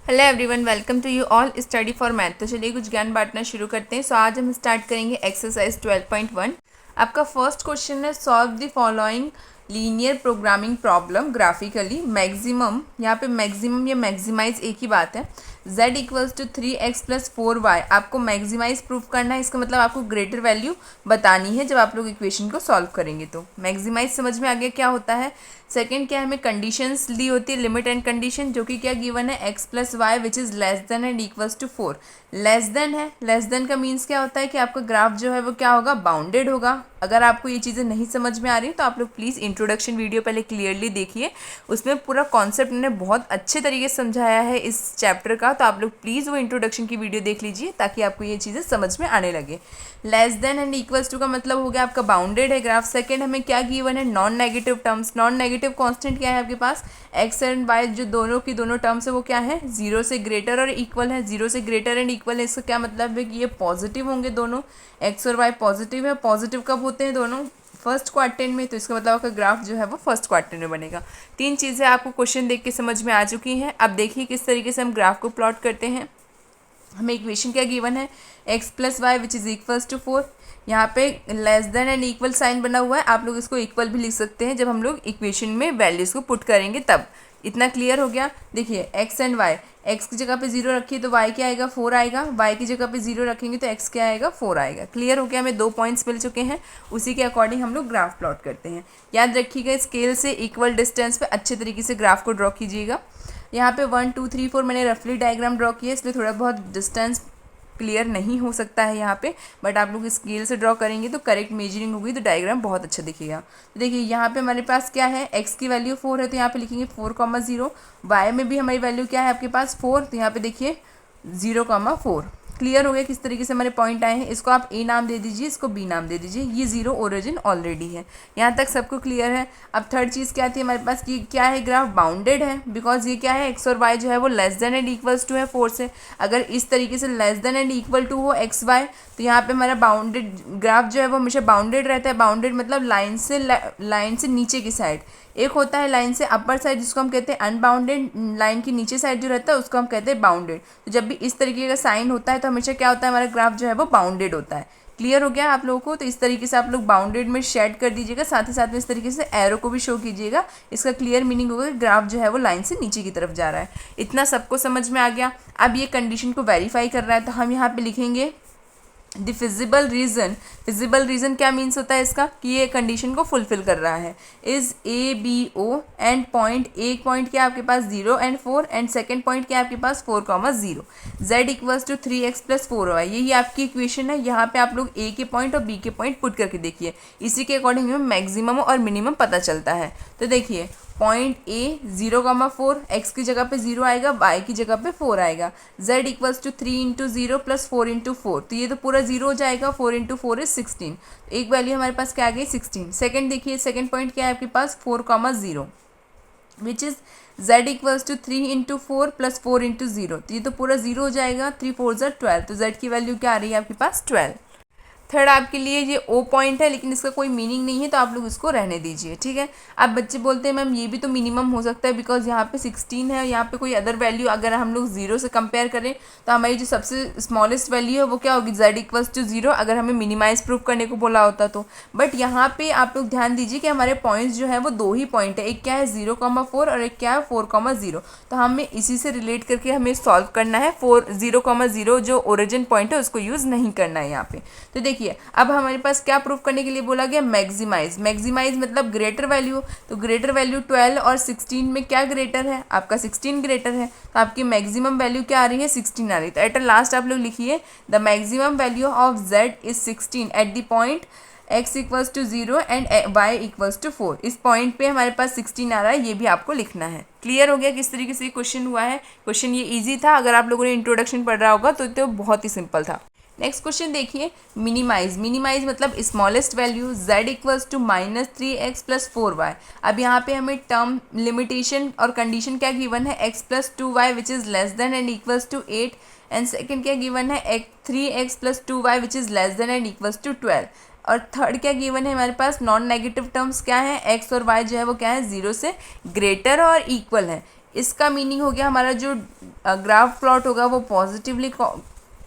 Hello everyone, welcome to you all study for math. तो चलिए कुछ ज्ञान बांटना शुरू करते हैं। सो आज हम स्टार्ट करेंगे एक्सरसाइज 12.1। आपका फर्स्ट क्वेश्चन है, solve the following linear programming problem graphically. Maximum, यहाँ पे मैक्सिमम या मैक्सिमाइज एक ही बात है। z equals to 3x plus 4y आपको मैक्सिमाइज प्रूफ करना है। इसका मतलब आपको ग्रेटर वैल्यू बतानी है जब आप लोग इक्वेशन को सॉल्व करेंगे। तो मैक्सिमाइज समझ में आ गया क्या होता है। सेकंड क्या है, हमें कंडीशंस दी होती है, लिमिट एंड कंडीशन, जो कि क्या गिवन है, x plus Y which is less than and equals to 4। Less than है, लेस देन का मीन्स क्या होता है कि आपका ग्राफ जो है वो क्या होगा, बाउंडेड होगा। अगर आपको ये चीज़ें नहीं समझ में आ रही तो आप लोग प्लीज़ इंट्रोडक्शन वीडियो पहले क्लियरली देखिए, उसमें पूरा कॉन्सेप्ट मैंने बहुत अच्छे तरीके से समझाया है इस चैप्टर का। तो आप लोग प्लीज़ वो इंट्रोडक्शन की वीडियो देख लीजिए ताकि आपको ये चीज़ें समझ में आने लगे। Less than and equals to का मतलब हो गया आपका बाउंडेड है ग्राफ। सेकंड हमें क्या गिवन है, non negative terms. Non negative constant क्या है आपके पास, एक्स एंड वाई जो दोनों की दोनों टर्म्स है वो क्या है, जीरो से ग्रेटर और इक्वल है। जीरो से ग्रेटर एंड इक्वल है, इसका क्या मतलब है कि ये पॉजिटिव होंगे दोनों, एक्स और वाई पॉजिटिव है। पॉजिटिव कब होते हैं दोनों, फर्स्ट क्वाड्रेंट में। तो इसका मतलब आपका ग्राफ जो है वो फर्स्ट क्वाड्रेंट में बनेगा। तीन चीज़ें आपको क्वेश्चन देख के समझ में आ चुकी हैं। अब देखिए किस तरीके से हम ग्राफ को प्लॉट करते हैं। हमें इक्वेशन क्या गिवन है, x plus Y which is equals to 4। यहाँ पे less than and equal sign बना हुआ है, आप लोग इसको इक्वल भी लिख सकते हैं जब हम लोग इक्वेशन में वैल्यूज़ को पुट करेंगे तब। इतना क्लियर हो गया। देखिए x एंड y, x की जगह पे 0 रखिए तो y क्या आएगा, 4 आएगा। y की जगह पे 0 रखेंगे तो x क्या आएगा, 4 आएगा। क्लियर हो गया, हमें 2 पॉइंट्स मिल चुके हैं। उसी के अकॉर्डिंग हम लोग ग्राफ प्लॉट करते हैं। याद रखिएगा, स्केल से इक्वल डिस्टेंस पे अच्छे तरीके से ग्राफ को ड्रॉ कीजिएगा। यहाँ पे 1 2 3 4 मैंने रफली डायग्राम ड्रॉ किया, इसलिए थोड़ा बहुत डिस्टेंस क्लियर नहीं हो सकता है यहाँ पे, बट आप लोग स्केल से ड्रॉ करेंगे तो करेक्ट मेजरिंग होगी तो डायग्राम बहुत अच्छा दिखेगा। तो देखिए यहाँ पे हमारे पास क्या है, x की वैल्यू 4 है तो यहाँ पे लिखेंगे 4,0। y में भी हमारी वैल्यू क्या है आपके पास 4, तो यहाँ पे देखिए 0,4। क्लियर हो गया किस तरीके से हमारे पॉइंट आए हैं। इसको आप ए नाम दे दीजिए, इसको बी नाम दे दीजिए। ये जीरो ओरिजिन ऑलरेडी है। यहाँ तक सबको क्लियर है। अब थर्ड चीज़ क्या थी हमारे पास कि क्या है, ग्राफ बाउंडेड है, बिकॉज ये क्या है, एक्स और वाई जो है वो less than and equals to है 4 से। अगर इस तरीके से less than and equal to हो एक्स वाई, तो यहाँ पे हमारा बाउंडेड ग्राफ जो है वो हमेशा बाउंडेड रहता है। बाउंडेड मतलब लाइन से नीचे की साइड। एक होता है लाइन से अपर साइड जिसको हम कहते हैं अनबाउंडेड, लाइन की नीचे साइड जो रहता है उसको हम कहते हैं बाउंडेड। तो जब भी इस तरीके का साइन होता है तो हमेशा क्या होता है, हमारा ग्राफ जो है वो बाउंडेड होता है। क्लियर हो गया आप लोगों को। तो इस तरीके से आप लोग बाउंडेड में शेड कर दीजिएगा, साथ ही साथ में इस तरीके से एरो को भी शो कीजिएगा। इसका क्लियर मीनिंग होगा कि ग्राफ जो है वो लाइन से नीचे की तरफ जा रहा है। इतना सबको समझ में आ गया। अब ये कंडीशन को वेरीफाई कर रहा है तो हम यहाँ पे लिखेंगे the feasible region. Feasible reason क्या मीन्स होता है इसका, कि ये कंडीशन को फुलफिल कर रहा है। Is A B O and point, एक पॉइंट क्या आपके पास 0 एंड 4 एंड सेकेंड पॉइंट क्या आपके पास 4,0। z equals to 3x plus 4y, यही आपकी इक्वेशन है। यहाँ पे आप लोग ए के पॉइंट और बी के पॉइंट पुट करके देखिए, इसी के अकॉर्डिंग हमें मैक्सिमम और मिनिमम पता चलता है। तो देखिए पॉइंट ए 0,4, एक्स की जगह पे 0 आएगा, वाई की जगह पे 4 आएगा। z equals to 3 into 0 plus 4 into 4, तो ये तो पूरा 0 हो जाएगा। 4 इंटू 4 इज 16। एक वैल्यू हमारे पास क्या आ गई, 16। सेकंड देखिए, सेकंड पॉइंट क्या है आपके पास 4,0 which is z equals to 3 into 4 plus 4 into 0, तो ये तो पूरा 0 हो जाएगा। 3 4 12, तो z की वैल्यू क्या आ रही है आपके पास 12। थर्ड आपके लिए ये ओ पॉइंट है लेकिन इसका कोई मीनिंग नहीं है तो आप लोग इसको रहने दीजिए, ठीक है। अब बच्चे बोलते हैं मैम ये भी तो मिनिमम हो सकता है, बिकॉज यहाँ पे 16 है, यहाँ पे कोई अदर वैल्यू अगर हम लोग 0 से कंपेयर करें तो हमारी जो सबसे स्मॉलेस्ट वैल्यू है वो क्या होगी, z इक्वल्स टू 0, अगर हमें मिनिमाइज प्रूफ करने को बोला होता तो। बट यहाँ पे आप लोग ध्यान दीजिए कि हमारे पॉइंट्स जो है वो दो ही पॉइंट है, एक क्या है 0,4 और एक क्या है 4,0। तो हमें इसी से रिलेट करके हमें सॉल्व करना है। 0,0 जो ओरिजिन पॉइंट है उसको यूज़ नहीं करना है यहाँ पे। तो देखिए अब हमारे पास क्या प्रूफ करने के लिए बोला गया, मैक्सिमाइज। मैक्सिमाइज मतलब ग्रेटर वैल्यू, तो ग्रेटर वैल्यू 12 और 16 में क्या ग्रेटर है, आपका 16 ग्रेटर है, तो आपकी मैक्सिमम वैल्यू क्या आ रही है, 16 आ रही है। तो एट लास्ट आप लोग लिखिए the maximum value of z is 16 at the point x equals to 0 and y equals to 4। इस पॉइंट पे हमारे पास 16 आ रहा है, ये भी आपको लिखना है। क्लियर हो गया किस तरीके से क्वेश्चन हुआ है। क्वेश्चन ये इजी था, अगर आप लोगों ने इंट्रोडक्शन पढ़ रहा होगा तो बहुत ही सिंपल था। नेक्स्ट क्वेश्चन देखिए, मिनिमाइज। मिनिमाइज मतलब smallest value, z equals to -3x plus 4y। अब यहाँ पे हमें टर्म लिमिटेशन और कंडीशन क्या गिवन है, x plus 2y which is less than and equals to 8 and second क्या गिवन है 3x plus 2y which is less than and equals to 12। और थर्ड क्या गिवन है हमारे पास, नॉन नेगेटिव टर्म्स क्या है, x और y जो है वो क्या है 0 से ग्रेटर और इक्वल है। इसका मीनिंग हो गया हमारा जो ग्राफ प्लॉट होगा वो पॉजिटिवली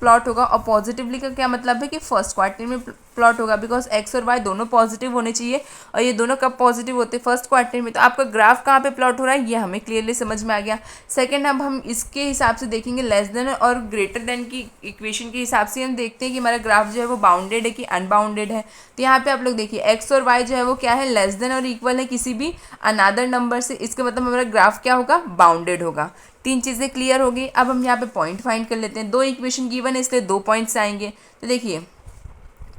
प्लॉट होगा। और पॉजिटिवली का क्या मतलब है कि फर्स्ट क्वार्टर में प्लॉट होगा, बिकॉज एक्स और वाई दोनों पॉजिटिव होने चाहिए, और ये दोनों कब पॉजिटिव होते हैं, फर्स्ट क्वार्टर में। तो आपका ग्राफ कहाँ पे प्लॉट हो रहा है ये हमें क्लियरली समझ में आ गया। सेकंड, अब हम इसके हिसाब से देखेंगे लेस देन और ग्रेटर देन की इक्वेशन के हिसाब से हम देखते हैं कि हमारा ग्राफ जो है वो बाउंडेड है कि अनबाउंडेड है। तो यहाँ पे आप लोग देखिए एक्स और वाई जो है वो क्या है, लेस देन और इक्वल है किसी भी अनदर नंबर से, इसका मतलब हमारा ग्राफ क्या होगा, बाउंडेड होगा। तीन चीज़ें क्लियर हो गई। अब हम यहाँ पे पॉइंट फाइंड कर लेते हैं। दो इक्वेशन गिवन है इसलिए 2 पॉइंट्स आएंगे। तो देखिए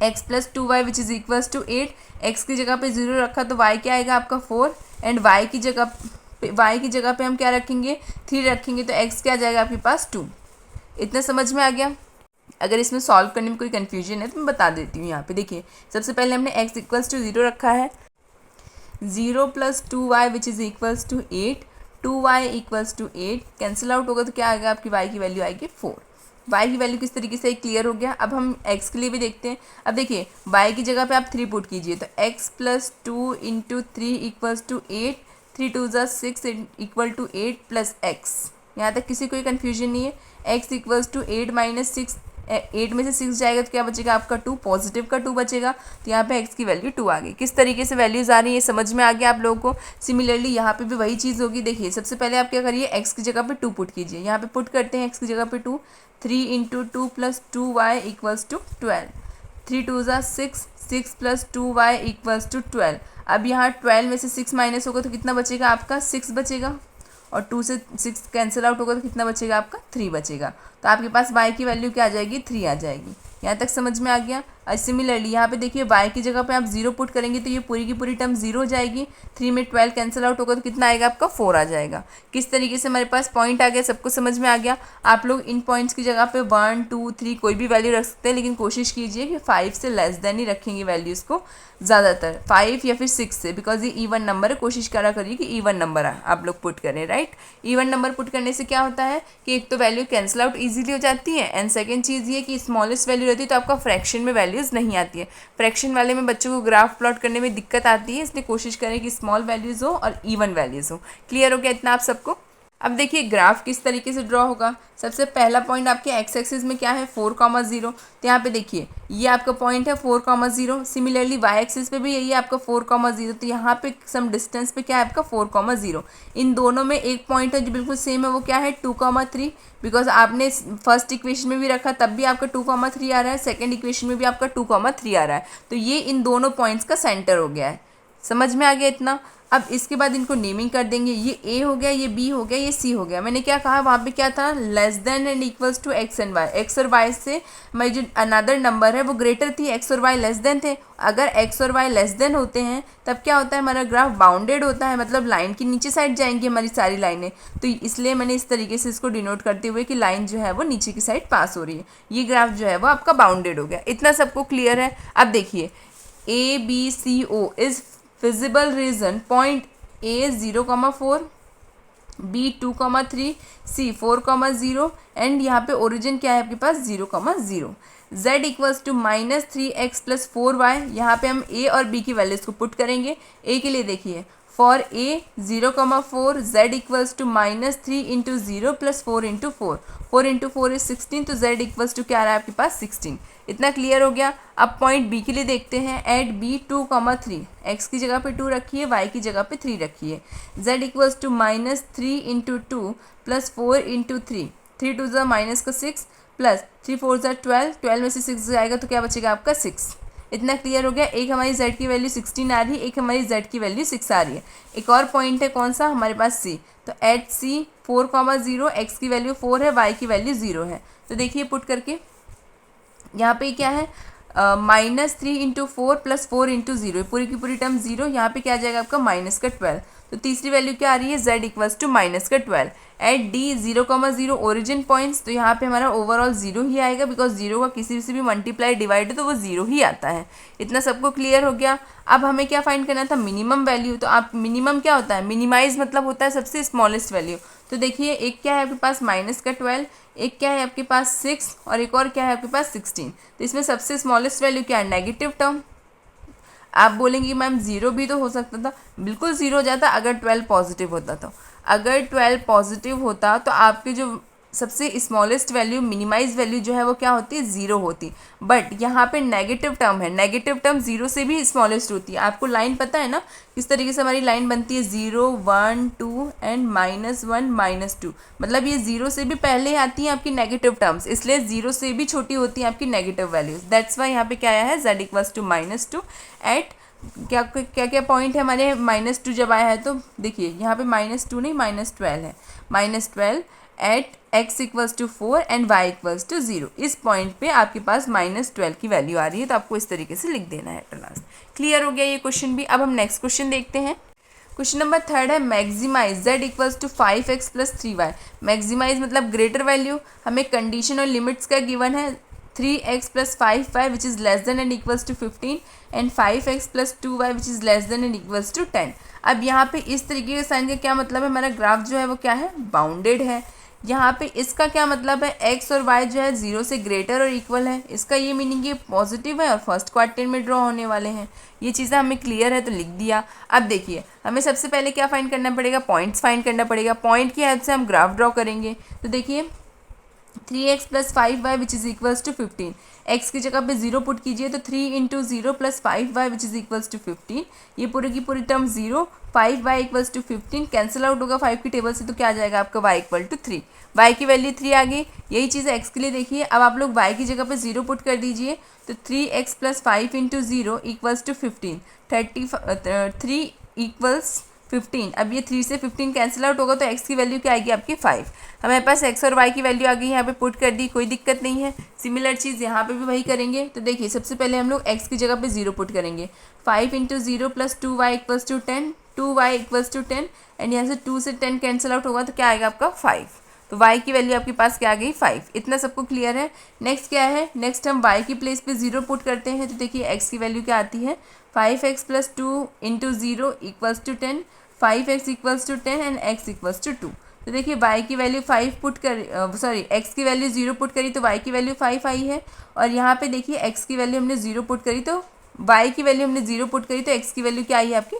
x plus 2y which is equals to 8, X की जगह पे 0 रखा तो y क्या आएगा आपका 4, एंड y की जगह पे हम क्या रखेंगे, 3 रखेंगे, तो x क्या आ जाएगा आपके पास 2। इतना समझ में आ गया। अगर इसमें सॉल्व करने में कोई कन्फ्यूजन है तो मैं बता देती हूँ। यहाँ पे देखिए सबसे पहले हमने x इक्वल्स टू 0 रखा है, 0 plus 2y which is equals to 8, 2y equals to 8 cancel out होगा तो क्या आएगा आपकी y की वैल्यू आएगी 4। y की वैल्यू किस तरीके से क्लियर हो गया। अब हम x के लिए भी देखते हैं। अब देखिए y की जगह पे आप 3 पुट कीजिए, तो x plus 2 into 3 equals to 8, 3 2 ज़ा 6 इक्वल टू 8 प्लस x। यहाँ तक किसी कोई कन्फ्यूजन नहीं है। x इक्वल्स टू 8 माइनस 6, 8 में से 6 जाएगा तो क्या बचेगा आपका 2, पॉजिटिव का 2 बचेगा। तो यहाँ पे x की वैल्यू 2 आ गई। किस तरीके से वैल्यूज़ आ रही है समझ में आ गया आप लोगों को। सिमिलरली यहाँ पे भी वही चीज़ होगी। देखिए सबसे पहले आप क्या करिए, x की जगह पे 2 पुट कीजिए। यहाँ पे पुट करते हैं x की जगह पे 2, 3 into 2 plus 2y equals to 12, 3 2 ज़ा 6, 6 प्लस 2y इक्वल्स टू 12। अब यहाँ 12 में से 6 माइनस होगा तो कितना बचेगा आपका 6 बचेगा, और 2 से 6 कैंसिल आउट होगा तो कितना बचेगा आपका 3 बचेगा। तो आपके पास y की वैल्यू क्या आ जाएगी, 3 आ जाएगी। यहाँ तक समझ में आ गया। और सिमिलरली यहाँ पे देखिए y की जगह पे आप 0 पुट करेंगे तो ये पूरी की पूरी टर्म 0 हो जाएगी, 3 में 12 कैंसिल आउट होगा तो कितना आएगा आपका 4 आ जाएगा। किस तरीके से हमारे पास पॉइंट आ गया, सबको समझ में आ गया। आप लोग इन पॉइंट्स की जगह पे 1 2 3 कोई भी वैल्यू रख सकते हैं, लेकिन कोशिश कीजिए कि 5 से लेस देन ही रखेंगे वैल्यूज़ को, ज़्यादातर 5 या फिर 6 से, बिकॉज ये ईवन नंबर है। कोशिश करा करिए कि ईवन नंबर आप लोग पुट करें, राइट। ईवन नंबर पुट करने से क्या होता है कि एक तो वैल्यू कैंसिल आउट ईजिली हो जाती है, एंड सेकेंड चीज़ ये कि स्मॉलेस्ट वैल्यू रहती है तो आपका फ्रैक्शन में वैल्यूज़ नहीं आती है। फ्रैक्शन वाले में बच्चों को ग्राफ प्लॉट करने में दिक्कत आती है, इसलिए कोशिश करें कि स्मॉल वैल्यूज़ हो और इवन वैल्यूज़ हो। क्लियर हो गया इतना आप सबको। अब देखिए ग्राफ किस तरीके से ड्रॉ होगा। सबसे पहला पॉइंट आपके एक्स एक्सिस में क्या है 4,0, तो यहाँ पे देखिए ये आपका पॉइंट है 4,0। सिमिलरली वाई एक्सिस पे भी यही है आपका 4,0, तो यहाँ पे सम डिस्टेंस पे क्या है आपका 4,0। इन दोनों में एक पॉइंट है जो बिल्कुल सेम है, वो क्या है 2,3, बिकॉज आपने फर्स्ट इक्वेशन में भी रखा तब भी आपका 2,3 आ रहा है, सेकेंड इक्वेशन में भी आपका 2,3 आ रहा है, तो ये इन दोनों पॉइंट्स का सेंटर हो गया है। समझ में आ गया इतना। अब इसके बाद इनको नेमिंग कर देंगे, ये ए हो गया, ये बी हो गया, ये सी हो गया। मैंने क्या कहा वहाँ पे क्या था, less than and equals to x and y. X और वाई से हमारी जो अनदर नंबर है वो ग्रेटर थी, एक्स और वाई लेस देन थे। अगर एक्स और वाई लेस देन होते हैं तब क्या होता है, हमारा ग्राफ बाउंडेड होता है, मतलब लाइन की नीचे साइड जाएंगी हमारी सारी लाइनें। तो इसलिए मैंने इस तरीके से इसको डिनोट करते हुए कि लाइन जो है वो नीचे की साइड पास हो रही है, ये ग्राफ जो है वो आपका बाउंडेड हो गया। इतना सबको क्लियर है। अब देखिए ABCO is feasible region point A 0,4, B 2,3, C 4,0 and यहाँ पे ओरिजिन क्या है आपके पास 0,0। Z equals to -3x plus 4y। यहाँ पे हम A और B की वैल्यूज़ को पुट करेंगे। A के लिए देखिए for A 0,4, Z equals to -3 into 0 plus 4 into 4, 4 into 4 is 16, तो Z इक्वल्स टू क्या आ रहा है आपके पास 16। इतना क्लियर हो गया। अब पॉइंट B के लिए देखते हैं। एट B 2,3, x की जगह पे 2 रखिए, y की जगह पे 3 रखिए। Z equals to -3 into 2 plus 4 into 3, 3 2 ज़ा माइनस का 6 प्लस 3 4 ज़ा 12, 12 में से 6 जाएगा तो क्या बचेगा आपका 6। इतना क्लियर हो गया। एक हमारी z की वैल्यू 16 आ रही है, एक हमारी z की वैल्यू 6 आ रही है। एक और पॉइंट है कौन सा हमारे पास C, तो एट C 4,0, x की वैल्यू 4 है, y की वैल्यू 0 है। तो देखिए पुट करके यहाँ पे क्या है -3 इंटू 4 प्लस 4 इंटू 0, पूरी की पूरी टर्म 0। यहाँ पे क्या आ जाएगा आपका माइनस का 12, तो तीसरी वैल्यू क्या आ रही है z इक्वल्स टू माइनस का 12। एट D 0,0 ओरिजिन पॉइंट्स, तो यहाँ पे हमारा ओवरऑल 0 ही आएगा, बिकॉज 0 का किसी से भी मल्टीप्लाई डिवाइड तो वो 0 ही आता है। इतना सबको क्लियर हो गया। अब हमें क्या फाइंड करना था, मिनिमम वैल्यू। तो आप मिनिमम क्या होता है, मिनिमाइज मतलब होता है सबसे स्मॉलेस्ट वैल्यू। तो देखिए एक क्या है आपके पास -12, एक क्या है आपके पास 6, और एक और क्या है आपके पास 16। तो इसमें सबसे स्मॉलेस्ट वैल्यू क्या है, नेगेटिव टर्म। आप बोलेंगे मैम 0 भी तो हो सकता था, बिल्कुल 0 हो जाता अगर 12 पॉजिटिव होता तो। अगर 12 पॉजिटिव होता तो आपके जो सबसे स्मॉलेस्ट वैल्यू मिनिमाइज वैल्यू जो है वो क्या होती है, ज़ीरो होती। बट यहाँ पे नेगेटिव टर्म है, नेगेटिव टर्म ज़ीरो से भी स्मॉलेस्ट होती है। आपको लाइन पता है ना किस तरीके से हमारी लाइन बनती है, 0 1 2 एंड -1 -2, मतलब ये ज़ीरो से भी पहले आती हैं आपकी नेगेटिव टर्म्स, इसलिए ज़ीरो से भी छोटी होती हैं आपकी नेगेटिव वैल्यूज। दैट्स वाई यहाँ पे क्या आया है, z इक्वल्स टू -2 एट क्या क्या क्या पॉइंट है हमारे, -2 जब आया है तो देखिए यहाँ पे -2 नहीं -12 है, -12 at x equals to 4 and y equals to 0। इस पॉइंट पे आपके पास -12 की वैल्यू आ रही है, तो आपको इस तरीके से लिख देना है एट लास्ट। क्लियर हो गया ये क्वेश्चन भी। अब हम नेक्स्ट क्वेश्चन देखते हैं। क्वेश्चन नंबर 3 है maximise z equals to 5x plus 3y। Maximise मतलब ग्रेटर वैल्यू, हमें कंडीशन और लिमिट्स का गिवन है 3x plus 5y which is less than and equals to 15 and 5x plus 2y which is less than and equals to 10। अब यहाँ पे इस तरीके के साइन का क्या मतलब है, हमारा ग्राफ जो है वो क्या है, बाउंडेड है। यहाँ पे इसका क्या मतलब है, x और y जो है 0 से ग्रेटर और इक्वल है, इसका ये मीनिंग ये पॉजिटिव है और फर्स्ट क्वाड्रेंट में ड्रॉ होने वाले हैं। ये चीज़ें हमें क्लियर है तो लिख दिया। अब देखिए हमें सबसे पहले क्या फाइंड करना पड़ेगा, पॉइंट्स फाइंड करना पड़ेगा। पॉइंट की हेल्प से हम ग्राफ ड्रॉ करेंगे। तो देखिए 3x plus 5y which is equals to 15, x की जगह पे 0 पुट कीजिए तो 3 into 0 plus 5y which is equals to 15, ये पूरी की पूरी term 0, 5y equals to 15 cancel out होगा 5 की टेबल से, तो क्या आ जाएगा आपका y इक्वल टू 3, y की वैल्यू 3 आ गई। यही चीज़ x के लिए देखिए, अब आप लोग y की जगह पे 0 पुट कर दीजिए तो 3x plus 5 into 0 equals to 15, 3 equals 15। अब ये 3 से 15 कैंसिल आउट होगा तो x की वैल्यू क्या आएगी आपकी 5। हमारे पास x और y की वैल्यू आ गई, यहाँ पे पुट कर दी, कोई दिक्कत नहीं है। सिमिलर चीज़ यहाँ पे भी वही करेंगे। तो देखिए सबसे पहले हम लोग x की जगह पे 0 पुट करेंगे, 5 into 0 plus 2y equals to 10, 2y equals to 10 and यहाँ से 2 से 10 कैंसिल आउट होगा तो क्या आएगा आपका 5। तो y की वैल्यू आपके पास क्या आ गई 5। इतना सबको क्लियर है। नेक्स्ट क्या है, नेक्स्ट हम y की प्लेस पे 0 पुट करते हैं तो देखिए x की वैल्यू क्या आती है, 5x plus 2 into 0 equals to 10, 5x equals to 10 and x equals to 2। तो देखिए y की वैल्यू 5 पुट कर x की वैल्यू 0 पुट करी तो y की वैल्यू 5 आई है, और यहाँ पे देखिए x की वैल्यू हमने 0 पुट करी तो y की वैल्यू हमने 0 पुट करी तो x की वैल्यू क्या आई है आपकी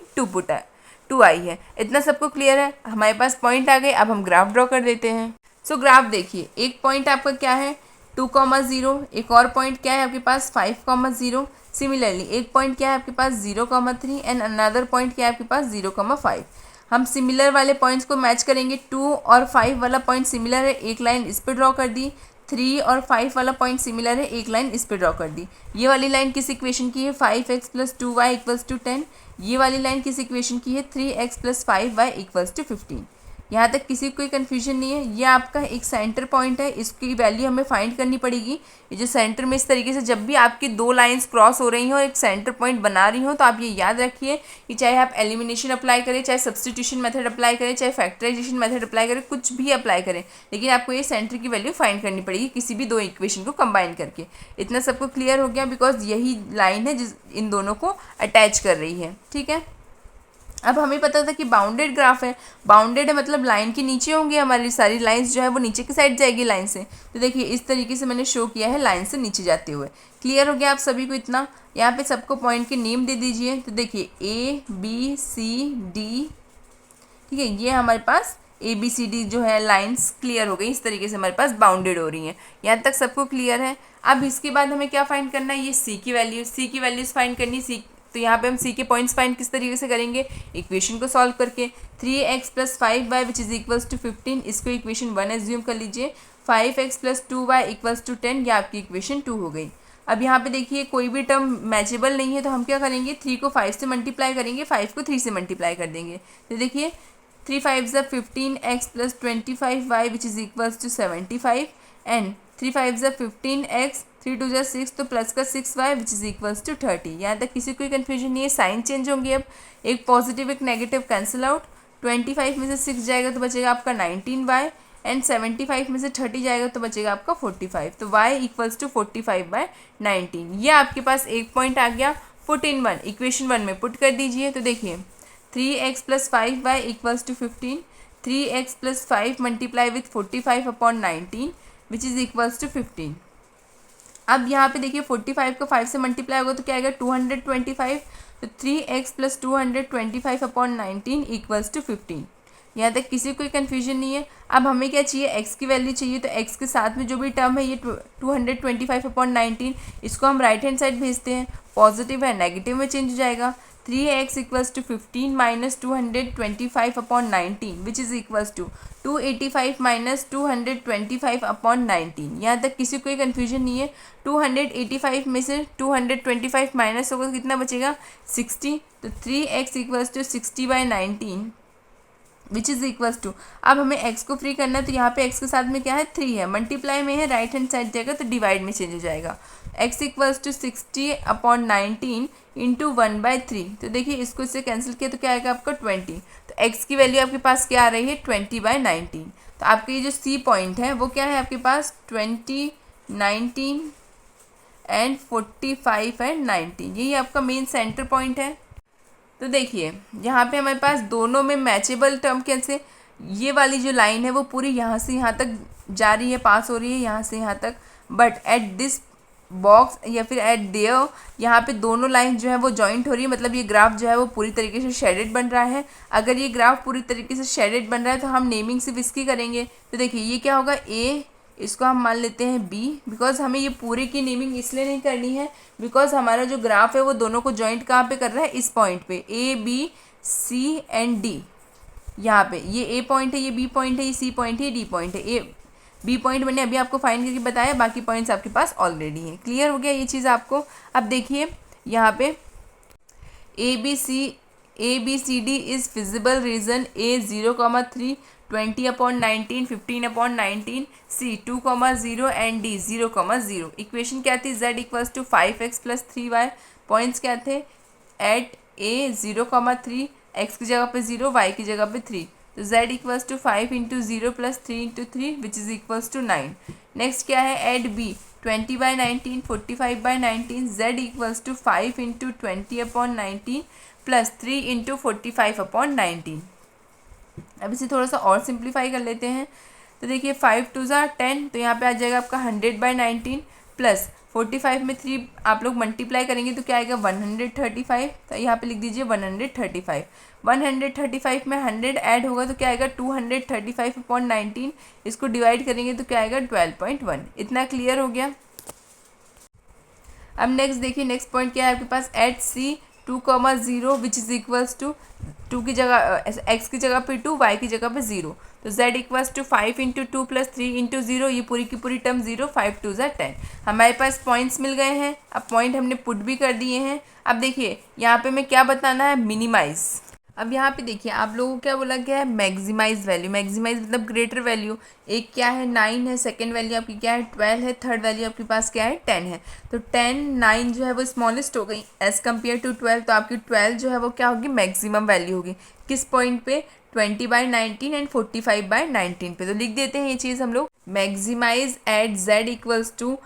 2 आई है। इतना सबको क्लियर है। हमारे पास पॉइंट आ गए, अब हम ग्राफ ड्रॉ कर देते हैं। सो ग्राफ देखिए, एक पॉइंट आपका क्या है 2,0, एक और पॉइंट क्या है आपके पास 5,0। सिमिलरली एक पॉइंट क्या है आपके पास 0,3 एंड अनदर पॉइंट क्या है आपके पास 0,5। हम सिमिलर वाले पॉइंट्स को मैच करेंगे। 2 और 5 वाला पॉइंट सिमिलर है, एक लाइन इस पर ड्रॉ कर दी। 3 और 5 वाला पॉइंट सिमिलर है, एक लाइन इस पर ड्रॉ कर दी। ये वाली लाइन किस इक्वेशन की है 5x plus 2y equals to 10। ये वाली लाइन किस इक्वेशन की है 3x plus 5y equals to 15। यहाँ तक किसी को कोई कन्फ्यूजन नहीं है। ये आपका एक सेंटर पॉइंट है, इसकी वैल्यू हमें फाइंड करनी पड़ेगी। ये जो सेंटर में इस तरीके से जब भी आपकी दो लाइंस क्रॉस हो रही हो, एक सेंटर पॉइंट बना रही हो, तो आप ये याद रखिए कि चाहे आप एलिमिनेशन अप्लाई करें, चाहे सब्सटीट्यूशन मेथड अप्लाई करें, चाहे फैक्टराइजेशन मेथड अप्लाई करें, कुछ भी अप्लाई करें, लेकिन आपको ये सेंटर की वैल्यू फाइंड करनी पड़ेगी किसी भी दो इक्वेशन को कंबाइन करके। इतना सबको क्लियर हो गया, बिकॉज यही लाइन है जिस इन दोनों को अटैच कर रही है। ठीक है, अब हमें पता था कि बाउंडेड ग्राफ है। बाउंडेड है मतलब लाइन के नीचे होंगे हमारी सारी लाइंस, जो है वो नीचे की साइड जाएगी लाइन से। तो देखिए इस तरीके से मैंने शो किया है लाइन से नीचे जाते हुए। क्लियर हो गया आप सभी को इतना। यहाँ पे सबको पॉइंट के नेम दे दीजिए। तो देखिए ABCD, ठीक है, ये हमारे पास ABCD जो है लाइंस क्लियर हो गई। इस तरीके से हमारे पास बाउंडेड हो रही हैं। यहाँ तक सबको क्लियर है। अब इसके बाद हमें क्या फाइंड करना है, ये C की वैल्यूज़ फाइंड करनी। C तो यहाँ पे हम C के पॉइंट्स फाइंड किस तरीके से करेंगे, इक्वेशन को सॉल्व करके। 3x plus 5y which is equals to 15, इसको इक्वेशन 1 एज्यूम कर लीजिए। 5x plus 2y equals to 10, ये आपकी इक्वेशन 2 हो गई। अब यहाँ पे देखिए कोई भी टर्म मैचेबल नहीं है, तो हम क्या करेंगे 3 को 5 से मल्टीप्लाई करेंगे, 5 को 3 से मल्टीप्लाई कर देंगे। तो देखिए 3 5 15x plus 25y which is equals to 75 and 3 5 15x, 3 2 6, तो प्लस का 6y which is equals to 30। यहाँ तक किसी कोई कन्फ्यूजन नहीं है। साइन चेंज होंगे, अब एक पॉजिटिव एक नेगेटिव कैंसिल आउट। 25 में से 6 जाएगा तो बचेगा आपका 19y एंड 75 में से 30 जाएगा तो बचेगा आपका 45। तो y इक्वल्स टू 45/19। ये आपके पास एक पॉइंट आ गया। पुट इन 1, इक्वेशन 1 में पुट कर दीजिए। तो देखिए 3x plus 5y equals to 15, 3x plus 5 multiply with 45/19 which is equals to 15। अब यहाँ पे देखिए 45 को 5 से मल्टीप्लाई होगा तो क्या आएगा 225। तो 3x प्लस 225/19 इक्वल्स टू 15। यहाँ तक किसी कोई कन्फ्यूजन नहीं है। अब हमें क्या चाहिए, एक्स की वैल्यू चाहिए, तो एक्स के साथ में जो भी टर्म है ये 225/19, इसको हम राइट हैंड साइड भेजते हैं, पॉजिटिव है नेगेटिव में चेंज हो जाएगा। 3x equals to 15 minus 225/19 which is equals to 285 minus 225/19। यहाँ तक किसी कोई कन्फ्यूजन नहीं है। 285 में से 225 माइनस होगा तो कितना बचेगा, 60। तो 3x equals to 60/19 which is equals to, अब हमें x को फ्री करना है, तो यहाँ पे x के साथ में क्या है, 3 है, मल्टीप्लाई में है, राइट हैंड साइड जाएगा तो डिवाइड में चेंज हो जाएगा। x equals to 60/19 into 1/3। तो देखिए इसको इससे कैंसिल किया तो क्या आएगा आपका 20। तो x की वैल्यू आपके पास क्या आ रही है, 20/19। तो आपके ये जो C पॉइंट है वो क्या है आपके पास, 20, 19 एंड 45 एंड 19, यही आपका मेन सेंटर पॉइंट है। तो देखिए यहाँ पे हमारे पास दोनों में मैचेबल टर्म कैसे, ये वाली जो लाइन है वो पूरी यहाँ से यहाँ तक जा रही है, पास हो रही है यहाँ से यहाँ तक, बट एट दिस बॉक्स या फिर एट देयर यहाँ पे दोनों लाइन जो है वो जॉइंट हो रही है, मतलब ये ग्राफ जो है वो पूरी तरीके से शेडेड बन रहा है। अगर ये ग्राफ पूरी तरीके से शेडेड बन रहा है तो हम नेमिंग सिर्फ इसकी करेंगे। तो देखिए ये क्या होगा, ए, इसको हम मान लेते हैं बी, बिकॉज हमें ये पूरे की नेमिंग इसलिए नहीं करनी है बिकॉज हमारा जो ग्राफ है वो दोनों को जॉइंट कहाँ पे कर रहा है, इस पॉइंट पे, A B C and D. यहाँ पे ये ए पॉइंट है, ये बी पॉइंट है, ये सी पॉइंट है, ये डी पॉइंट है। ए बी पॉइंट मैंने अभी आपको फाइंड करके बताया, बाकी पॉइंट्स आपके पास ऑलरेडी हैं। क्लियर हो गया ये चीज़ आपको। अब देखिए यहाँ पे A B C D is feasible region, A 0,3, 20/19, 15/19, C 2,0 and D 0,0। Equation क्या थी, z equals to 5x + 3y। Points क्या थे, एट ए 0,3, x की जगह पे 0, y की जगह पे 3। तो z equals to 5 × 0 + 3 × 3 which is equals to 9। Next क्या है, at B 20/19, 45/19, z equals to 5 × 20/19 + 3 × 45/19। अब इसे थोड़ा सा और सिंप्लीफाई कर लेते हैं। तो देखिए 5 2 ज़ा 10, तो यहाँ पे आ जाएगा आपका 100/19 प्लस 45 में 3 आप लोग मल्टीप्लाई करेंगे तो क्या आएगा 135। तो यहाँ पे लिख दीजिए 135। 135 में 100 ऐड होगा तो क्या आएगा 235/19। इसको डिवाइड करेंगे तो क्या आएगा 12.1। इतना क्लियर हो गया। अब नेक्स्ट देखिए, नेक्स्ट पॉइंट क्या है आपके पास, at C 2,0 which is equals to 2 की जगह x की जगह पे 2, y की जगह पे 0। तो z इक्वल्स टू 5 × 2 + 3 × 0, ये पूरी की पूरी टर्म 0, 5 2 ज़ा 10। हमारे पास पॉइंट्स मिल गए हैं। अब पॉइंट हमने पुट भी कर दिए हैं। अब देखिए यहाँ पे मैं क्या बताना है, मिनिमाइज़। अब यहाँ पे देखिए आप लोगों को क्या बोला गया है, मैक्सिमाइज वैल्यू। मैक्सिमाइज मतलब ग्रेटर वैल्यू। एक क्या है 9 है, सेकंड वैल्यू आपकी क्या है 12 है, थर्ड वैल्यू आपके पास क्या है 10 है। तो 10 9 जो है वो स्मॉलेस्ट हो गई एज़ कम्पेयर टू 12। तो आपकी 12 जो है वो क्या होगी, मैक्सिमम वैल्यू होगी। किस पॉइंट पे, 20/19 एंड 45/19 पे। तो लिख देते हैं ये चीज़ हम लोग, maximise at z equals to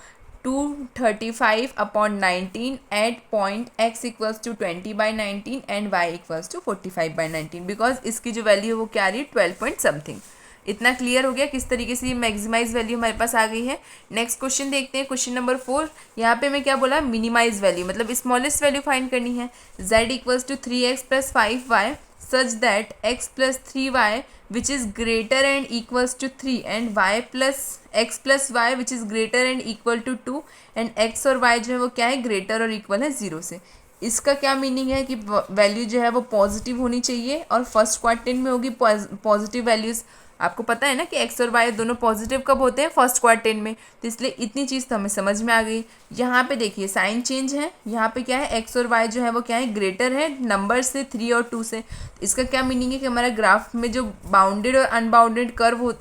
235/19 at point x equals to 20/19 and y equals to 45/19, because इसकी जो वैल्यू है वो क्या आ रही है 12 पॉइंट समथिंग। इतना क्लियर हो गया किस तरीके से ये मैक्सिमाइज वैल्यू हमारे पास आ गई है। नेक्स्ट क्वेश्चन देखते हैं, क्वेश्चन नंबर 4। यहाँ पे मैं क्या बोला, मिनिमाइज वैल्यू मतलब स्मॉलेस्ट वैल्यू फाइंड करनी है। z equals to 3x + 5y such that x + 3y which is greater and equals to 3 and y plus x plus y which is greater and equal to 2 and x और y जो है वो क्या है, greater और equal है 0 से। इसका क्या मीनिंग है कि वैल्यू जो है वो पॉजिटिव होनी चाहिए और फर्स्ट क्वाड्रेंट में होगी पॉजिटिव वैल्यूज़। आपको पता है ना कि एक्स और वाई दोनों पॉजिटिव कब होते हैं, फर्स्ट क्वाड्रेंट में। तो इसलिए इतनी चीज़ तो हमें समझ में आ गई। यहाँ पे देखिए साइन चेंज है, यहाँ पे क्या है एक्स और वाई जो है वो क्या है, ग्रेटर है नंबर से 3 और 2 से। इसका क्या मीनिंग है कि हमारा ग्राफ में जो बाउंडेड और अनबाउंडेड कर्व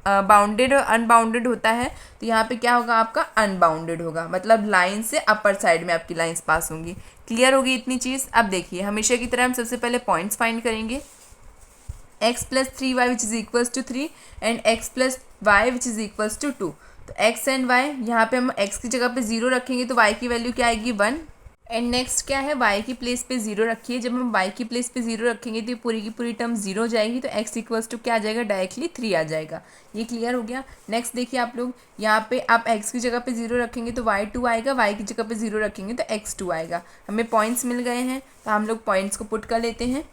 बाउंडेड और अनबाउंडेड होता है, तो यहाँ पे क्या होगा आपका अनबाउंडेड होगा, मतलब लाइन से अपर साइड में आपकी लाइंस पास होंगी। क्लियर होगी इतनी चीज़। अब देखिए हमेशा की तरह हम सबसे पहले पॉइंट्स फाइंड करेंगे। x + 3y which is equals to 3 and x + y which is equals to 2। तो x एंड y, यहाँ पे हम x की जगह पे 0 रखेंगे तो y की वैल्यू क्या आएगी 1। एंड नेक्स्ट क्या है, y की प्लेस पे 0 रखिए। जब हम y की प्लेस पे 0 रखेंगे तो ये पूरी की पूरी टर्म 0 हो जाएगी, तो x इक्वल्स टू क्या आ जाएगा, डायरेक्टली 3 आ जाएगा। ये क्लियर हो गया। नेक्स्ट देखिए आप लोग, यहाँ पे आप x की जगह पे 0 रखेंगे तो y 2 आएगा, y की जगह पे 0 रखेंगे तो x 2 आएगा। हमें पॉइंट्स मिल गए हैं तो हम लोग पॉइंट्स को पुट कर लेते हैं।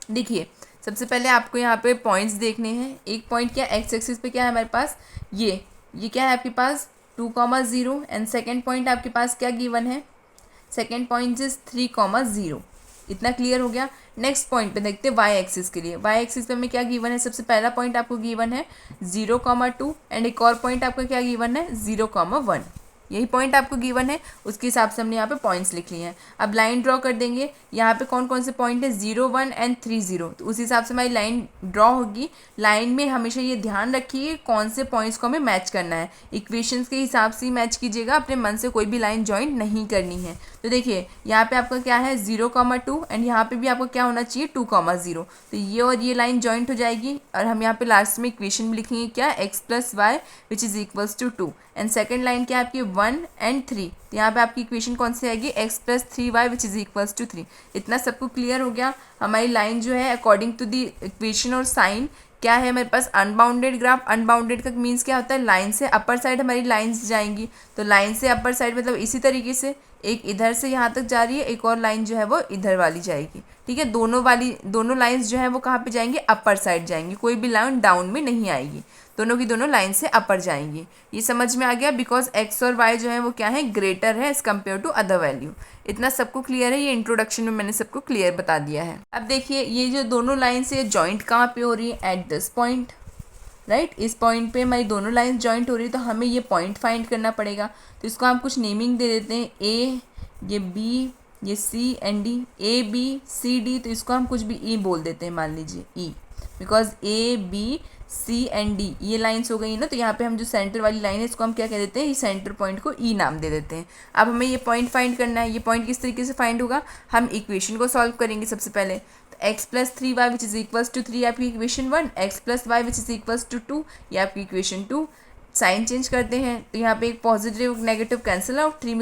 देखिए सबसे पहले आपको यहाँ पे पॉइंट्स देखने हैं। एक पॉइंट क्या एक्स एक्सिस पे क्या है हमारे पास, ये क्या है आपके पास 2,0 एंड सेकेंड पॉइंट आपके पास क्या गिवन है, सेकेंड पॉइंट इज 3,0। इतना क्लियर हो गया। नेक्स्ट पॉइंट पे देखते हैं वाई एक्सिस के लिए। वाई एक्सिस पे हमें क्या गिवन है, सबसे पहला पॉइंट आपको गिवन है 0,2 एंड एक और पॉइंट आपका क्या गिवन है 0,1। यही पॉइंट आपको गिवन है, उसके हिसाब से हमने यहाँ पे पॉइंट्स लिख लिए हैं। अब लाइन ड्रॉ कर देंगे। यहाँ पे कौन कौन से पॉइंट है 0, 1 एंड 3, 0। तो उस हिसाब से हमारी लाइन ड्रॉ होगी। लाइन में हमेशा ये ध्यान रखिए कौन से पॉइंट्स को हमें मैच करना है। इक्वेशंस के हिसाब से ही मैच कीजिएगा, अपने मन से कोई भी लाइन ज्वाइन नहीं करनी है। तो देखिए यहाँ पे आपका क्या है 0,2 एंड यहाँ पे भी आपका क्या होना चाहिए 2,0। तो ये और ये लाइन जॉइंट हो जाएगी और हम यहाँ पे लास्ट में इक्वेशन भी लिखेंगे क्या, x + y which is equals to 2 and second line क्या है आपकी 1 एंड 3। तो यहाँ पे आपकी इक्वेशन कौन सी आएगी x + 3y which is equals to 3। इतना सबको क्लियर हो गया। हमारी लाइन जो है अकॉर्डिंग टू द इक्वेशन और साइन क्या है हमारे पास अनबाउंडेड ग्राफ। अनबाउंडेड का मीन्स क्या होता है, लाइन से अपर साइड हमारी लाइंस जाएंगी। तो लाइन से अपर साइड मतलब इसी तरीके से एक इधर से यहाँ तक जा रही है, एक और लाइन जो है वो इधर वाली जाएगी। ठीक है, दोनों लाइंस जो है वो कहाँ पे जाएंगी, अपर साइड जाएंगी। कोई भी लाइन डाउन में नहीं आएगी, दोनों की दोनों लाइन से अपर जाएंगी। ये समझ में आ गया, बिकॉज एक्स और वाई जो है वो क्या है ग्रेटर है as compare to other value. इतना सबको क्लियर है। ये इंट्रोडक्शन में मैंने सबको क्लियर बता दिया है। अब देखिए ये जो दोनों लाइन से जॉइंट कहाँ पे हो रही है, एट दिस पॉइंट, राइट। इस पॉइंट पे हमारी दोनों लाइंस जॉइंट हो रही है, तो हमें ये पॉइंट फाइंड करना पड़ेगा। तो इसको हम कुछ नेमिंग दे देते हैं, ए, ये बी, ये C and D, A B C D. तो इसको हम कुछ भी ई बोल देते हैं, मान लीजिए E, because A B C and D ये लाइंस हो गई ना। तो यहाँ पे हम जो सेंटर वाली लाइन है इसको हम क्या कह देते हैं, ये सेंटर पॉइंट को ई नाम दे देते हैं। अब हमें ये पॉइंट फाइंड करना है। ये पॉइंट किस तरीके से फाइंड होगा, हम इक्वेशन को सॉल्व करेंगे सबसे पहले। तो x + 3y which is equals to 3 आपकी equation 1, x + y which is equals to 2 ये आपकी इक्वेशन 2। साइन चेंज करते हैं तो यहाँ पे एक पॉजिटिव नेगेटिव कैंसिल आउट, 3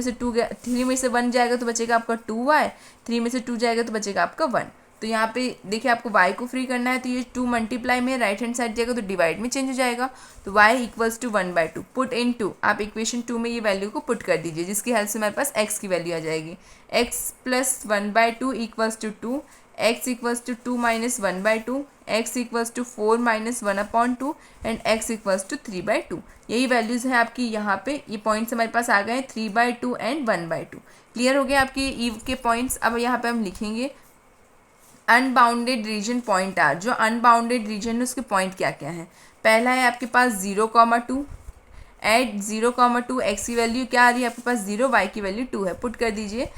में से 1 जाएगा तो बचेगा आपका 2y, 3 में से 2 जाएगा तो बचेगा आपका 1। तो यहाँ पे देखिए आपको y को फ्री करना है, तो ये 2 मल्टीप्लाई में राइट हैंड साइड जाएगा तो डिवाइड में चेंज हो जाएगा। तो y equals to 1/2 put in 2। आप इक्वेशन 2 में ये वैल्यू को पुट कर दीजिए, जिसकी हेल्प से हमारे पास x की वैल्यू आ जाएगी। x + 1/2 equals to 2, x equals to 2 - 1/2, x equals to 4 - 1/2 and x equals to 3/2। यही वैल्यूज़ हैं आपकी यहाँ पे। ये पॉइंट्स हमारे पास आ गए हैं 3/2 एंड 1/2। क्लियर हो गया आपकी ईव के पॉइंट्स। अब यहाँ पे हम लिखेंगे अनबाउंडेड रीजन पॉइंट आर। जो अनबाउंडेड रीजन है उसके पॉइंट क्या क्या है। पहला है आपके पास 0,2 एट 0,2 एक्स की वैल्यू क्या आ रही है आपके पास 0, वाई की वैल्यू 2 है, पुट कर दीजिए।